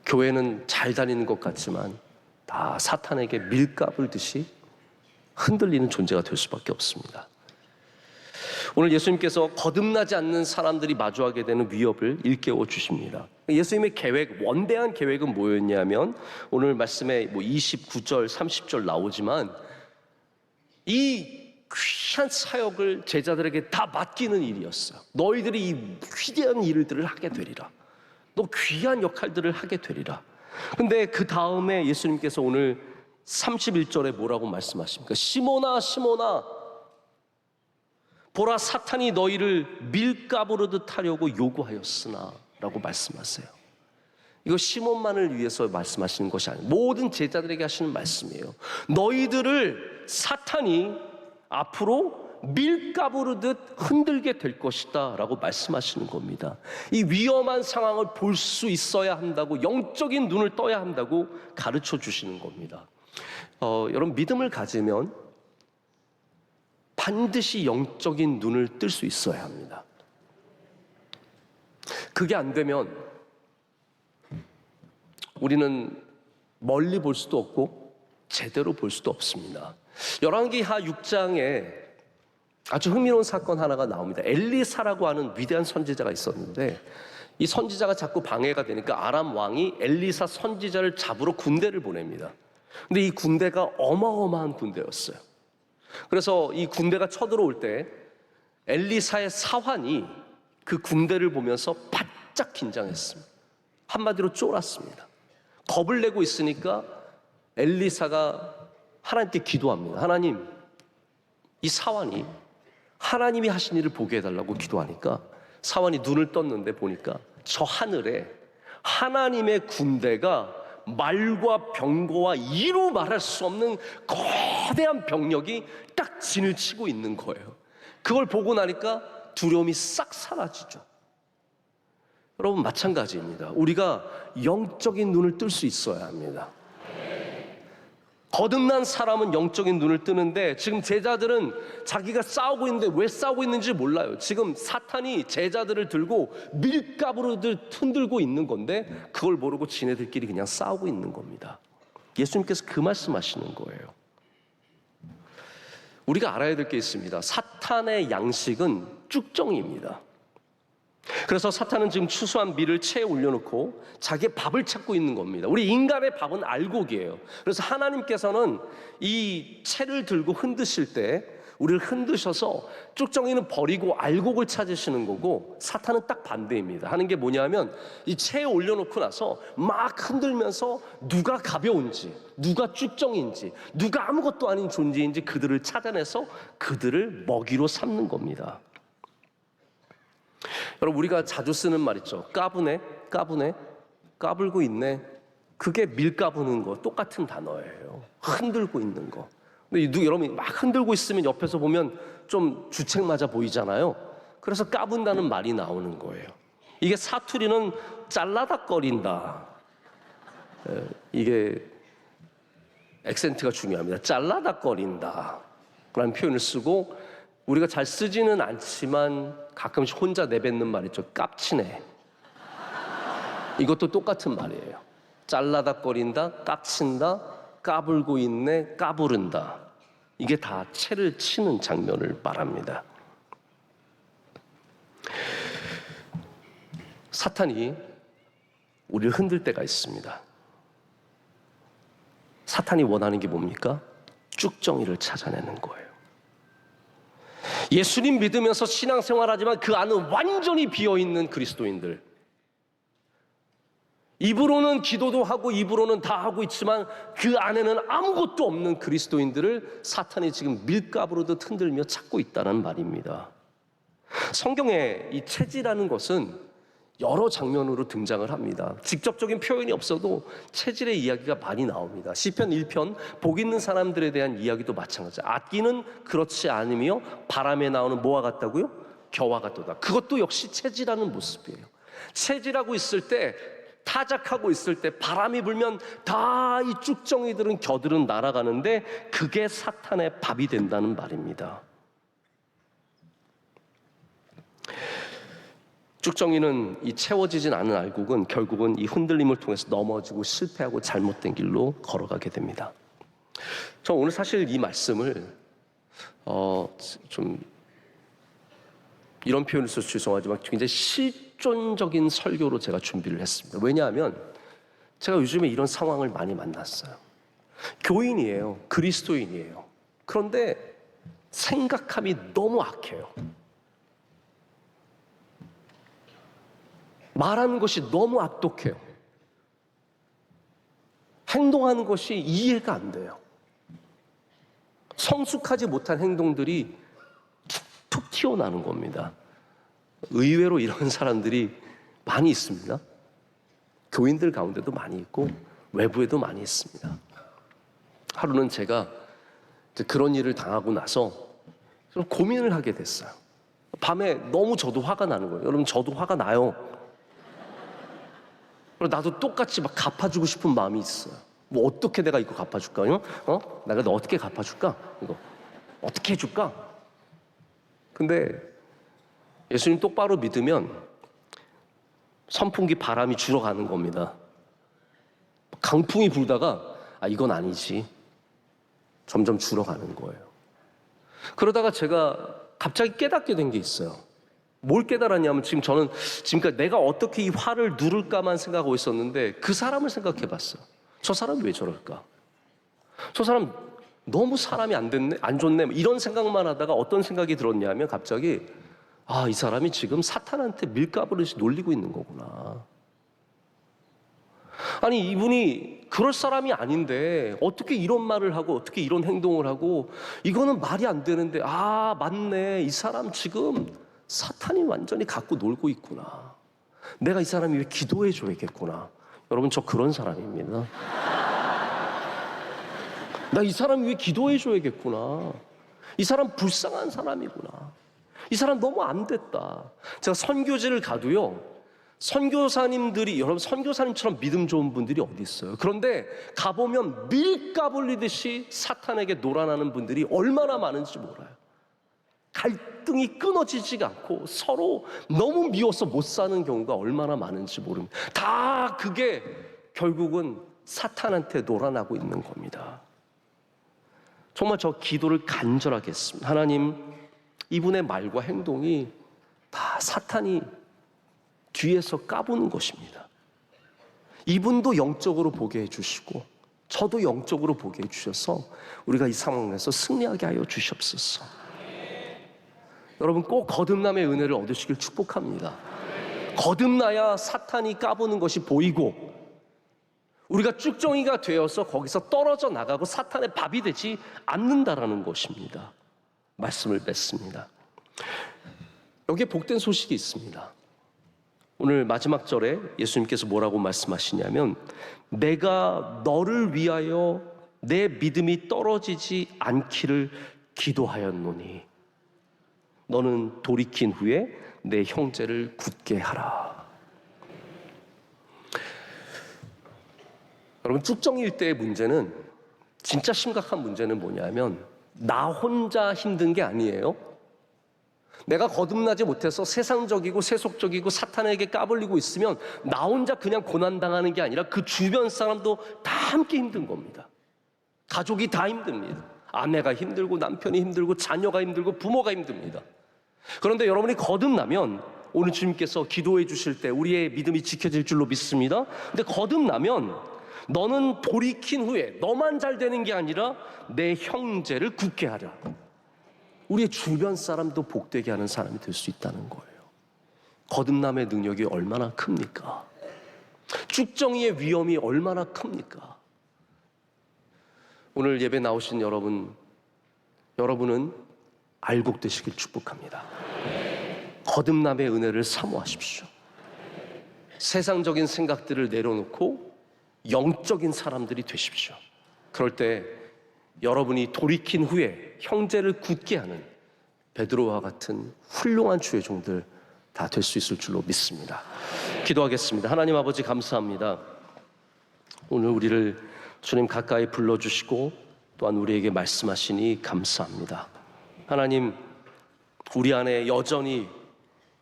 교회는 잘 다니는 것 같지만 다 사탄에게 밀가불 듯이 흔들리는 존재가 될 수밖에 없습니다. 오늘 예수님께서 거듭나지 않는 사람들이 마주하게 되는 위협을 일깨워 주십니다. 예수님의 계획, 원대한 계획은 뭐였냐면 오늘 말씀에 29절, 30절 나오지만 이 귀한 사역을 제자들에게 다 맡기는 일이었어요. 너희들이 이 위대한 일들을 하게 되리라. 너 귀한 역할들을 하게 되리라. 근데 그 다음에 예수님께서 오늘 31절에 뭐라고 말씀하십니까? 시몬아, 시몬아, 보라, 사탄이 너희를 밀가부르듯 하려고 요구하였으나 라고 말씀하세요. 이거 시몬만을 위해서 말씀하시는 것이 아니에요. 모든 제자들에게 하시는 말씀이에요. 너희들을 사탄이 앞으로 밀가부르듯 흔들게 될 것이다 라고 말씀하시는 겁니다. 이 위험한 상황을 볼 수 있어야 한다고, 영적인 눈을 떠야 한다고 가르쳐 주시는 겁니다. 여러분, 믿음을 가지면 반드시 영적인 눈을 뜰 수 있어야 합니다. 그게 안 되면 우리는 멀리 볼 수도 없고 제대로 볼 수도 없습니다. 열왕기하 6장에 아주 흥미로운 사건 하나가 나옵니다. 엘리사라고 하는 위대한 선지자가 있었는데 이 선지자가 자꾸 방해가 되니까 아람 왕이 엘리사 선지자를 잡으러 군대를 보냅니다. 근데 이 군대가 어마어마한 군대였어요. 그래서 이 군대가 쳐들어올 때 엘리사의 사환이 그 군대를 보면서 바짝 긴장했습니다. 한마디로 쫄았습니다. 겁을 내고 있으니까 엘리사가 하나님께 기도합니다. 하나님, 이 사환이 하나님이 하신 일을 보게 해달라고 기도하니까 사환이 눈을 떴는데 보니까 저 하늘에 하나님의 군대가 말과 병거와 이루 말할 수 없는 거대한 병력이 딱 진을 치고 있는 거예요. 그걸 보고 나니까 두려움이 싹 사라지죠. 여러분, 마찬가지입니다. 우리가 영적인 눈을 뜰 수 있어야 합니다. 거듭난 사람은 영적인 눈을 뜨는데 지금 제자들은 자기가 싸우고 있는데 왜 싸우고 있는지 몰라요. 지금 사탄이 제자들을 들고 밀가부르듯 흔들고 있는 건데 그걸 모르고 지네들끼리 그냥 싸우고 있는 겁니다. 예수님께서 그 말씀하시는 거예요. 우리가 알아야 될 게 있습니다. 사탄의 양식은 쭉정이입니다. 그래서 사탄은 지금 추수한 밀을 채에 올려놓고 자기의 밥을 찾고 있는 겁니다. 우리 인간의 밥은 알곡이에요. 그래서 하나님께서는 이 채를 들고 흔드실 때 우리를 흔드셔서 쭉정이는 버리고 알곡을 찾으시는 거고 사탄은 딱 반대입니다. 하는 게 뭐냐면 이 채에 올려놓고 나서 막 흔들면서 누가 가벼운지, 누가 쭉정인지, 누가 아무것도 아닌 존재인지 그들을 찾아내서 그들을 먹이로 삼는 겁니다. 여러분, 우리가 자주 쓰는 말 있죠. 까부네, 까부네, 까불고 있네. 그게 밀까부는 거 똑같은 단어예요. 흔들고 있는 거. 근데 여러분이 막 흔들고 있으면 옆에서 보면 좀 주책 맞아 보이잖아요. 그래서 까분다는 말이 나오는 거예요. 이게 사투리는 잘라닥거린다. 이게 액센트가 중요합니다. 잘라닥거린다 라는 표현을 쓰고 우리가 잘 쓰지는 않지만 가끔씩 혼자 내뱉는 말 있죠. 깝치네. 이것도 똑같은 말이에요. 잘라닥거린다, 깍친다, 까불고 있네, 까부른다. 이게 다 채를 치는 장면을 말합니다. 사탄이 우리를 흔들 때가 있습니다. 사탄이 원하는 게 뭡니까? 쭉정이를 찾아내는 거예요. 예수님 믿으면서 신앙생활하지만 그 안은 완전히 비어있는 그리스도인들, 입으로는 기도도 하고 입으로는 다 하고 있지만 그 안에는 아무것도 없는 그리스도인들을 사탄이 지금 밀가부르듯 흔들며 찾고 있다는 말입니다. 성경에 이 체질이라는 것은 여러 장면으로 등장을 합니다. 직접적인 표현이 없어도 체질의 이야기가 많이 나옵니다. 시편 1편 복 있는 사람들에 대한 이야기도 마찬가지죠. 악기는 그렇지 않으며 바람에 나오는 뭐와 같다고요? 겨와 같도다. 그것도 역시 체질하는 모습이에요. 체질하고 있을 때, 타작하고 있을 때 바람이 불면 다 이 쭉정이들은 겨들은 날아가는데 그게 사탄의 밥이 된다는 말입니다. 쭉정이는 이 채워지진 않은 알곡은 결국은 이 흔들림을 통해서 넘어지고 실패하고 잘못된 길로 걸어가게 됩니다. 저 오늘 사실 이 말씀을 좀 이런 표현을 써서 죄송하지만 굉장히 실존적인 설교로 제가 준비를 했습니다. 왜냐하면 제가 요즘에 이런 상황을 많이 만났어요. 교인이에요. 그리스도인이에요. 그런데 생각함이 너무 악해요. 말하는 것이 너무 악독해요. 행동하는 것이 이해가 안 돼요. 성숙하지 못한 행동들이 툭툭 튀어나오는 겁니다. 의외로 이런 사람들이 많이 있습니다. 교인들 가운데도 많이 있고 외부에도 많이 있습니다. 하루는 제가 그런 일을 당하고 나서 좀 고민을 하게 됐어요. 밤에 너무 저도 화가 나는 거예요. 여러분, 저도 화가 나요. 나도 똑같이 막 갚아주고 싶은 마음이 있어요. 뭐 어떻게 내가 이거 갚아줄까요? 내가 너 어떻게 갚아줄까? 이거 어떻게 해줄까? 근데 예수님 똑바로 믿으면 선풍기 바람이 줄어가는 겁니다. 강풍이 불다가 이건 아니지. 점점 줄어가는 거예요. 그러다가 제가 갑자기 깨닫게 된 게 있어요. 뭘 깨달았냐면 저는 지금까지 내가 어떻게 이 화를 누를까만 생각하고 있었는데 그 사람을 생각해 봤어요. 저 사람 왜 저럴까? 저 사람 너무 사람이 안 됐네, 안 좋네, 이런 생각만 하다가 어떤 생각이 들었냐면 갑자기 이 사람이 지금 사탄한테 밀가부르듯이 놀리고 있는 거구나. 아니, 이분이 그럴 사람이 아닌데 어떻게 이런 말을 하고 어떻게 이런 행동을 하고, 이거는 말이 안 되는데 맞네, 이 사람 지금 사탄이 완전히 갖고 놀고 있구나. 내가 이 사람 위해 기도해 줘야겠구나. 여러분, 저 그런 사람입니다. 나 이 사람 위해 기도해 줘야겠구나. 이 사람 불쌍한 사람이구나. 이 사람 너무 안 됐다. 제가 선교지를 가도요, 선교사님들이, 여러분 선교사님처럼 믿음 좋은 분들이 어디 있어요? 그런데 가보면 밀가불리듯이 사탄에게 놀아나는 분들이 얼마나 많은지 몰라요. 갈등이 끊어지지가 않고 서로 너무 미워서 못 사는 경우가 얼마나 많은지 모릅니다. 다 그게 결국은 사탄한테 놀아나고 있는 겁니다. 정말 저 기도를 간절하게 했습니다. 하나님, 이분의 말과 행동이 다 사탄이 뒤에서 까부는 것입니다. 이분도 영적으로 보게 해주시고 저도 영적으로 보게 해주셔서 우리가 이 상황에서 승리하게 하여 주시옵소서. 여러분, 꼭 거듭남의 은혜를 얻으시길 축복합니다. 거듭나야 사탄이 까부는 것이 보이고 우리가 쭉정이가 되어서 거기서 떨어져 나가고 사탄의 밥이 되지 않는다라는 것입니다. 말씀을 맺습니다. 여기에 복된 소식이 있습니다. 오늘 마지막 절에 예수님께서 뭐라고 말씀하시냐면, 내가 너를 위하여 내 믿음이 떨어지지 않기를 기도하였노니 너는 돌이킨 후에 내 형제를 굳게 하라. 여러분, 쭉정이일 때의 문제는, 진짜 심각한 문제는 뭐냐면 나 혼자 힘든 게 아니에요. 내가 거듭나지 못해서 세상적이고 세속적이고 사탄에게 까불리고 있으면 나 혼자 그냥 고난당하는 게 아니라 그 주변 사람도 다 함께 힘든 겁니다. 가족이 다 힘듭니다. 아내가 힘들고 남편이 힘들고 자녀가 힘들고 부모가 힘듭니다. 그런데 여러분이 거듭나면 오늘 주님께서 기도해 주실 때 우리의 믿음이 지켜질 줄로 믿습니다. 근데 거듭나면 너는 돌이킨 후에 너만 잘 되는 게 아니라 내 형제를 굳게 하라. 우리의 주변 사람도 복되게 하는 사람이 될 수 있다는 거예요. 거듭남의 능력이 얼마나 큽니까? 쭉정이의 위험이 얼마나 큽니까? 오늘 예배 나오신 여러분은 알곡되시길 축복합니다. 거듭남의 은혜를 사모하십시오. 세상적인 생각들을 내려놓고 영적인 사람들이 되십시오. 그럴 때 여러분이 돌이킨 후에 형제를 굳게 하는 베드로와 같은 훌륭한 주의 종들 다 될 수 있을 줄로 믿습니다. 기도하겠습니다. 하나님 아버지 감사합니다. 오늘 우리를 주님 가까이 불러주시고 또한 우리에게 말씀하시니 감사합니다. 하나님, 우리 안에 여전히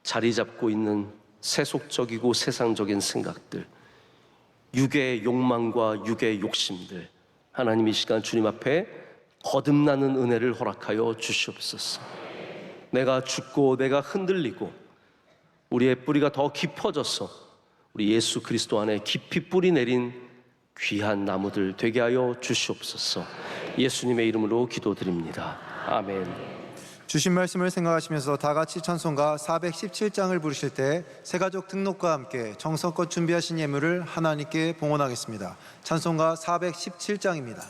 자리 잡고 있는 세속적이고 세상적인 생각들, 육의 욕망과 육의 욕심들, 하나님 이 시간 주님 앞에 거듭나는 은혜를 허락하여 주시옵소서. 내가 죽고 내가 흔들리고 우리의 뿌리가 더 깊어져서 우리 예수 그리스도 안에 깊이 뿌리 내린 귀한 나무들 되게 하여 주시옵소서. 예수님의 이름으로 기도드립니다. 아멘. 주신 말씀을 생각하시면서 다 같이 찬송가 417장을 부르실 때 새가족 등록과 함께 정성껏 준비하신 예물을 하나님께 봉헌하겠습니다. 찬송가 417장입니다.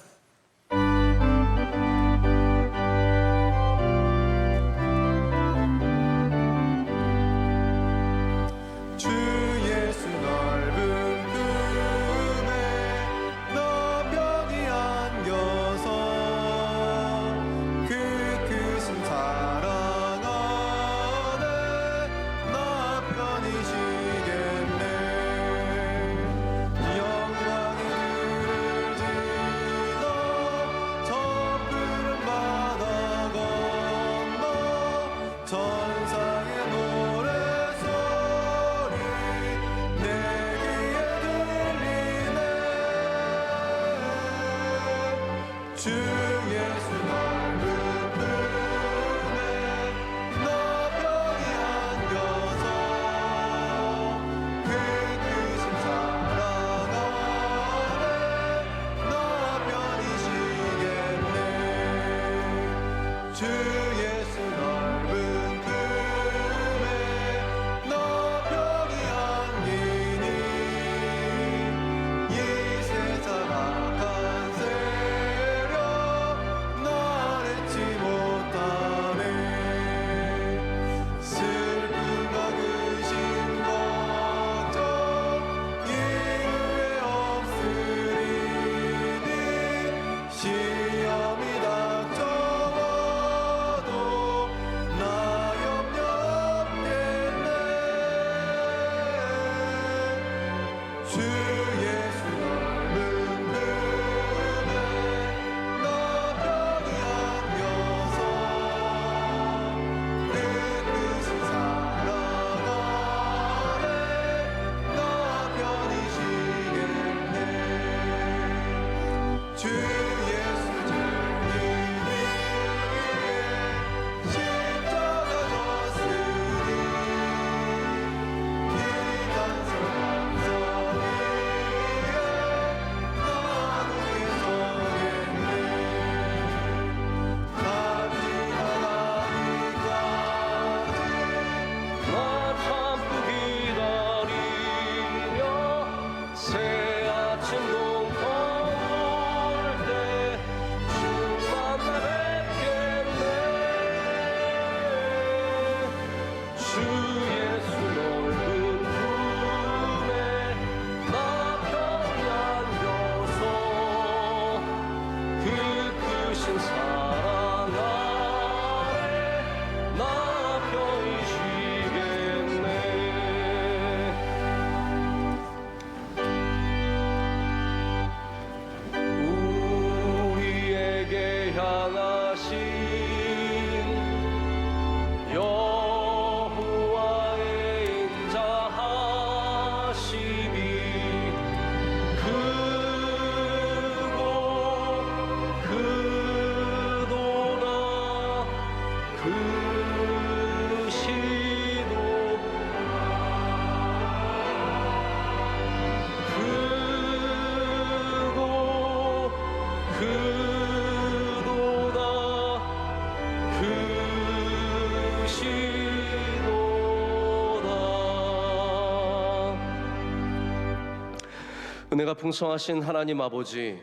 은혜가 풍성하신 하나님 아버지,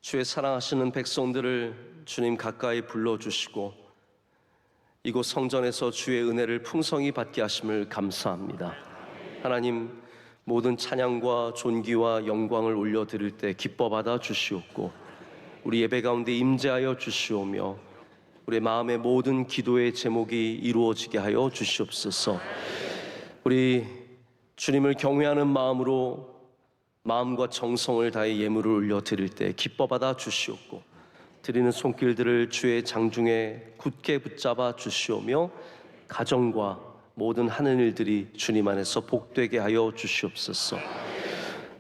주의 사랑하시는 백성들을 주님 가까이 불러주시고 이곳 성전에서 주의 은혜를 풍성히 받게 하심을 감사합니다. 하나님, 모든 찬양과 존귀와 영광을 올려드릴 때 기뻐 받아 주시옵고 우리 예배 가운데 임재하여 주시오며 우리 마음의 모든 기도의 제목이 이루어지게 하여 주시옵소서. 우리 주님을 경외하는 마음으로 마음과 정성을 다해 예물을 올려드릴 때 기뻐 받아 주시옵고 드리는 손길들을 주의 장중에 굳게 붙잡아 주시오며 가정과 모든 하는 일들이 주님 안에서 복되게 하여 주시옵소서.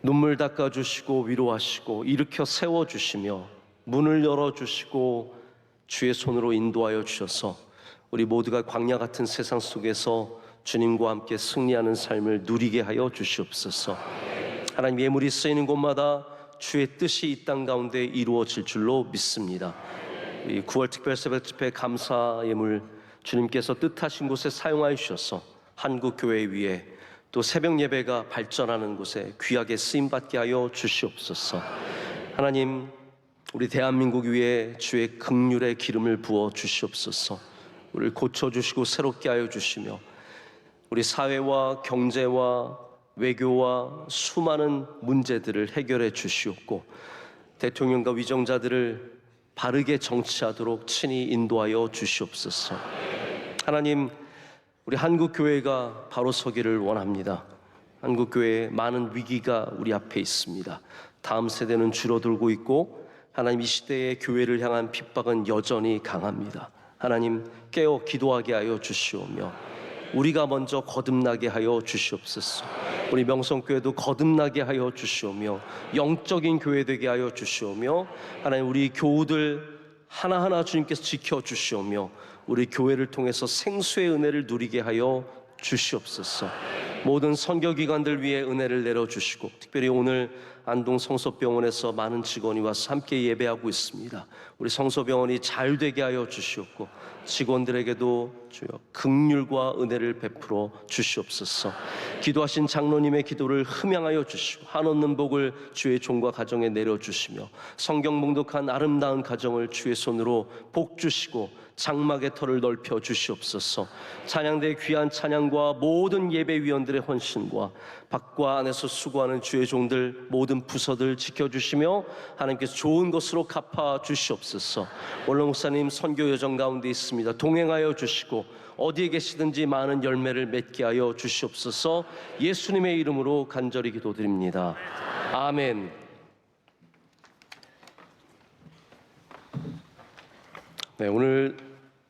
눈물 닦아주시고 위로하시고 일으켜 세워주시며 문을 열어주시고 주의 손으로 인도하여 주셔서 우리 모두가 광야 같은 세상 속에서 주님과 함께 승리하는 삶을 누리게 하여 주시옵소서. 하나님, 예물이 쓰이는 곳마다 주의 뜻이 이 땅 가운데 이루어질 줄로 믿습니다. 이 9월 특별 새벽 집회 감사 예물 주님께서 뜻하신 곳에 사용하여 주셔서 한국 교회 위에 또 새벽 예배가 발전하는 곳에 귀하게 쓰임 받게 하여 주시옵소서. 하나님, 우리 대한민국 위에 주의 긍휼의 기름을 부어 주시옵소서. 우리를 고쳐 주시고 새롭게 하여 주시며 우리 사회와 경제와 외교와 수많은 문제들을 해결해 주시옵고 대통령과 위정자들을 바르게 정치하도록 친히 인도하여 주시옵소서. 하나님, 우리 한국교회가 바로 서기를 원합니다. 한국교회에 많은 위기가 우리 앞에 있습니다. 다음 세대는 줄어들고 있고 하나님, 이 시대의 교회를 향한 핍박은 여전히 강합니다. 하나님, 깨어 기도하게 하여 주시오며 우리가 먼저 거듭나게 하여 주시옵소서. 우리 명성교회도 거듭나게 하여 주시오며 영적인 교회 되게 하여 주시오며 하나님, 우리 교우들 하나하나 주님께서 지켜주시오며 우리 교회를 통해서 생수의 은혜를 누리게 하여 주시옵소서. 모든 선교기관들 위해 은혜를 내려주시고 특별히 오늘 안동 성서병원에서 많은 직원이 와서 함께 예배하고 있습니다. 우리 성서병원이 잘 되게 하여 주시옵고 직원들에게도 주여 긍휼과 은혜를 베풀어 주시옵소서. 기도하신 장로님의 기도를 흠양하여 주시고 한없는 복을 주의 종과 가정에 내려주시며 성경 봉독한 아름다운 가정을 주의 손으로 복 주시고 장막의 터를 넓혀 주시옵소서. 찬양대의 귀한 찬양과 모든 예배위원들의 헌신과 밖과 안에서 수고하는 주의 종들 모든 부서들 지켜주시며 하나님께서 좋은 것으로 갚아 주시옵소서. 원로 목사님 선교 여정 가운데 있습니다. 동행하여 주시고 어디에 계시든지 많은 열매를 맺게 하여 주시옵소서. 예수님의 이름으로 간절히 기도드립니다. 아멘. 네, 오늘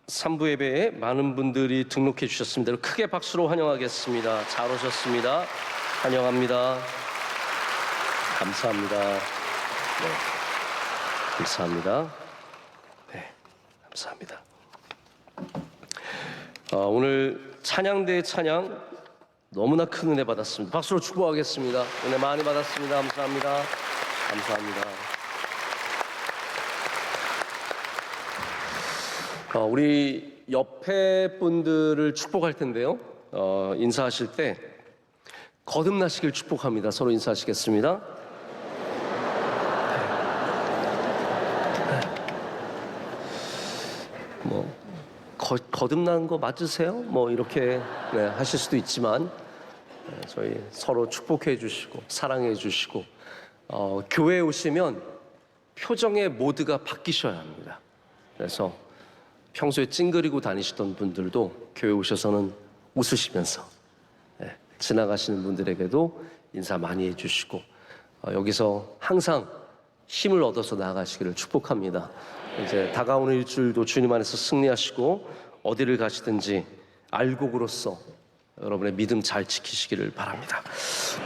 3부 예배에 많은 분들이 등록해 주셨습니다. 크게 박수로 환영하겠습니다. 잘 오셨습니다. 환영합니다. 감사합니다. 네, 감사합니다. 네, 감사합니다. 오늘 찬양대 찬양 너무나 큰 은혜 받았습니다. 박수로 축복하겠습니다. 은혜 많이 받았습니다. 감사합니다. 감사합니다. 우리 옆에 분들을 축복할 텐데요. 인사하실 때 거듭나시길 축복합니다. 서로 인사하시겠습니다. 뭐 거듭난 거 맞으세요? 뭐 이렇게 하실 수도 있지만 저희 서로 축복해 주시고 사랑해 주시고 교회에 오시면 표정의 모드가 바뀌셔야 합니다. 그래서 평소에 찡그리고 다니시던 분들도 교회 오셔서는 웃으시면서 지나가시는 분들에게도 인사 많이 해주시고 여기서 항상 힘을 얻어서 나아가시기를 축복합니다. 이제 다가오는 일주일도 주님 안에서 승리하시고 어디를 가시든지 알곡으로서 여러분의 믿음 잘 지키시기를 바랍니다.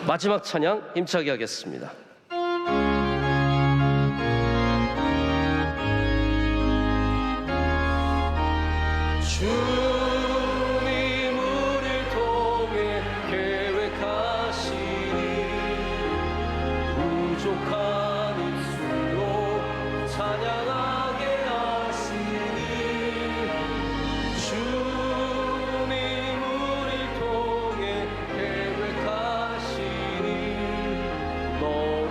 마지막 찬양 힘차게 하겠습니다. 주님 우리를 통해 계획하시니 부족한 입술로 찬양하게 하시니 주님 우리를 통해 계획하시니 너희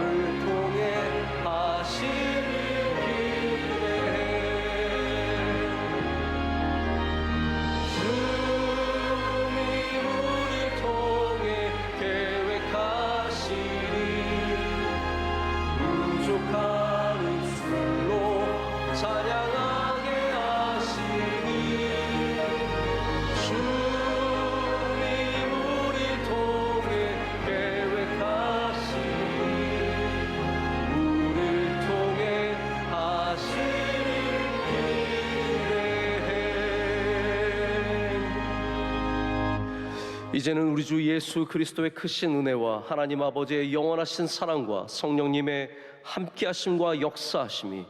이제는 우리 주 예수 그리스도의 크신 은혜와 하나님 아버지의 영원하신 사랑과 성령님의 함께하심과 역사하심이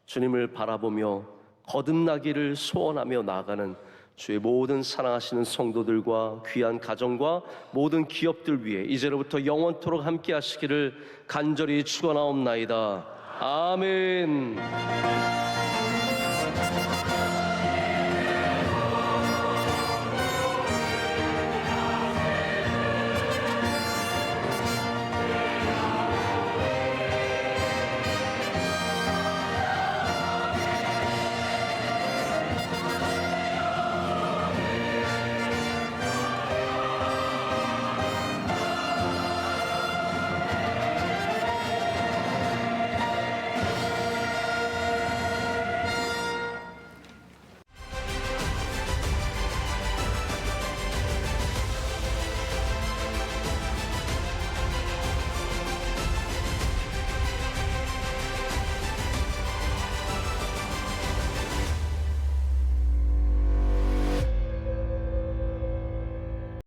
주님을 바라보며 거듭나기를 소원하며 나아가는 주의 모든 사랑하시는 성도들과 귀한 가정과 모든 기업들 위해 이제로부터 영원토록 함께하시기를 간절히 축원하옵나이다. 아멘.